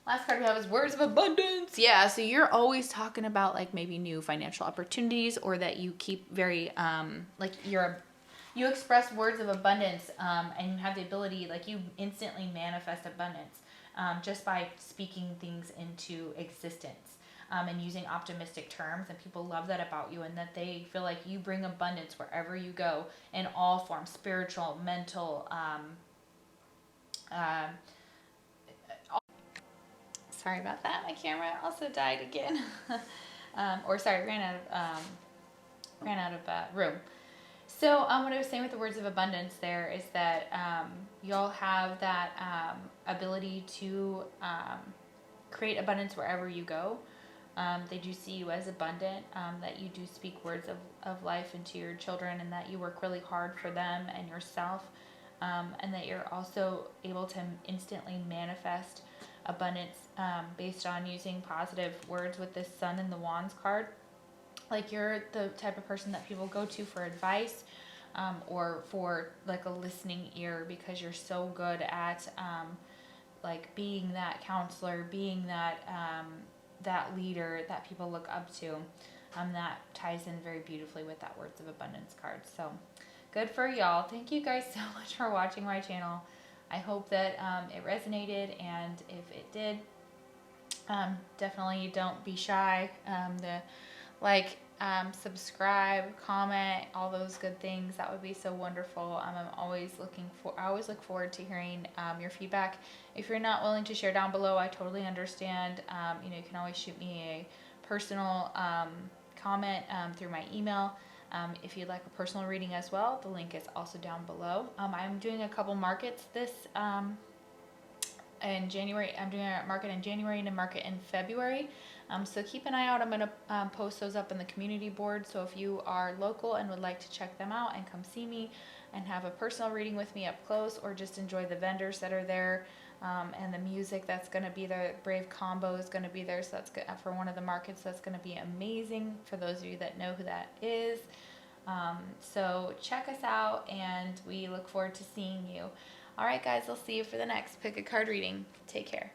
Last card we have is Words of Abundance. Yeah, so you're always talking about like maybe new financial opportunities, or that you keep very you express words of abundance, and you have the ability, like you instantly manifest abundance just by speaking things into existence, and using optimistic terms. And people love that about you, and that they feel like you bring abundance wherever you go in all forms, spiritual, mental, Sorry about that. My camera also died again. Ran out of room. So what I was saying with the words of abundance there is that y'all have that ability to create abundance wherever you go. They do see you as abundant, that you do speak words of life into your children, and that you work really hard for them and yourself, and that you're also able to instantly manifest abundance based on using positive words with this Sun and the Wands card. Like, you're the type of person that people go to for advice, or for like a listening ear, because you're so good at like being that counselor, being that leader that people look up to. That ties in very beautifully with that words of abundance card. So good for y'all. Thank you guys so much for watching my channel. I hope that it resonated, and if it did, definitely don't be shy. Subscribe, comment, all those good things. That would be so wonderful. I always look forward to hearing your feedback. If you're not willing to share down below, I totally understand. You can always shoot me a personal comment through my email. If you'd like a personal reading as well, the link is also down below. I'm doing a couple markets in January. I'm doing a market in January and a market in February. So keep an eye out. I'm going to post those up in the community board. So if you are local and would like to check them out and come see me and have a personal reading with me up close, or just enjoy the vendors that are there, and the music that's going to be there. Brave Combo is going to be there. So that's good for one of the markets. That's going to be amazing for those of you that know who that is. So check us out, and we look forward to seeing you. All right, guys, I'll see you for the next Pick a Card reading. Take care.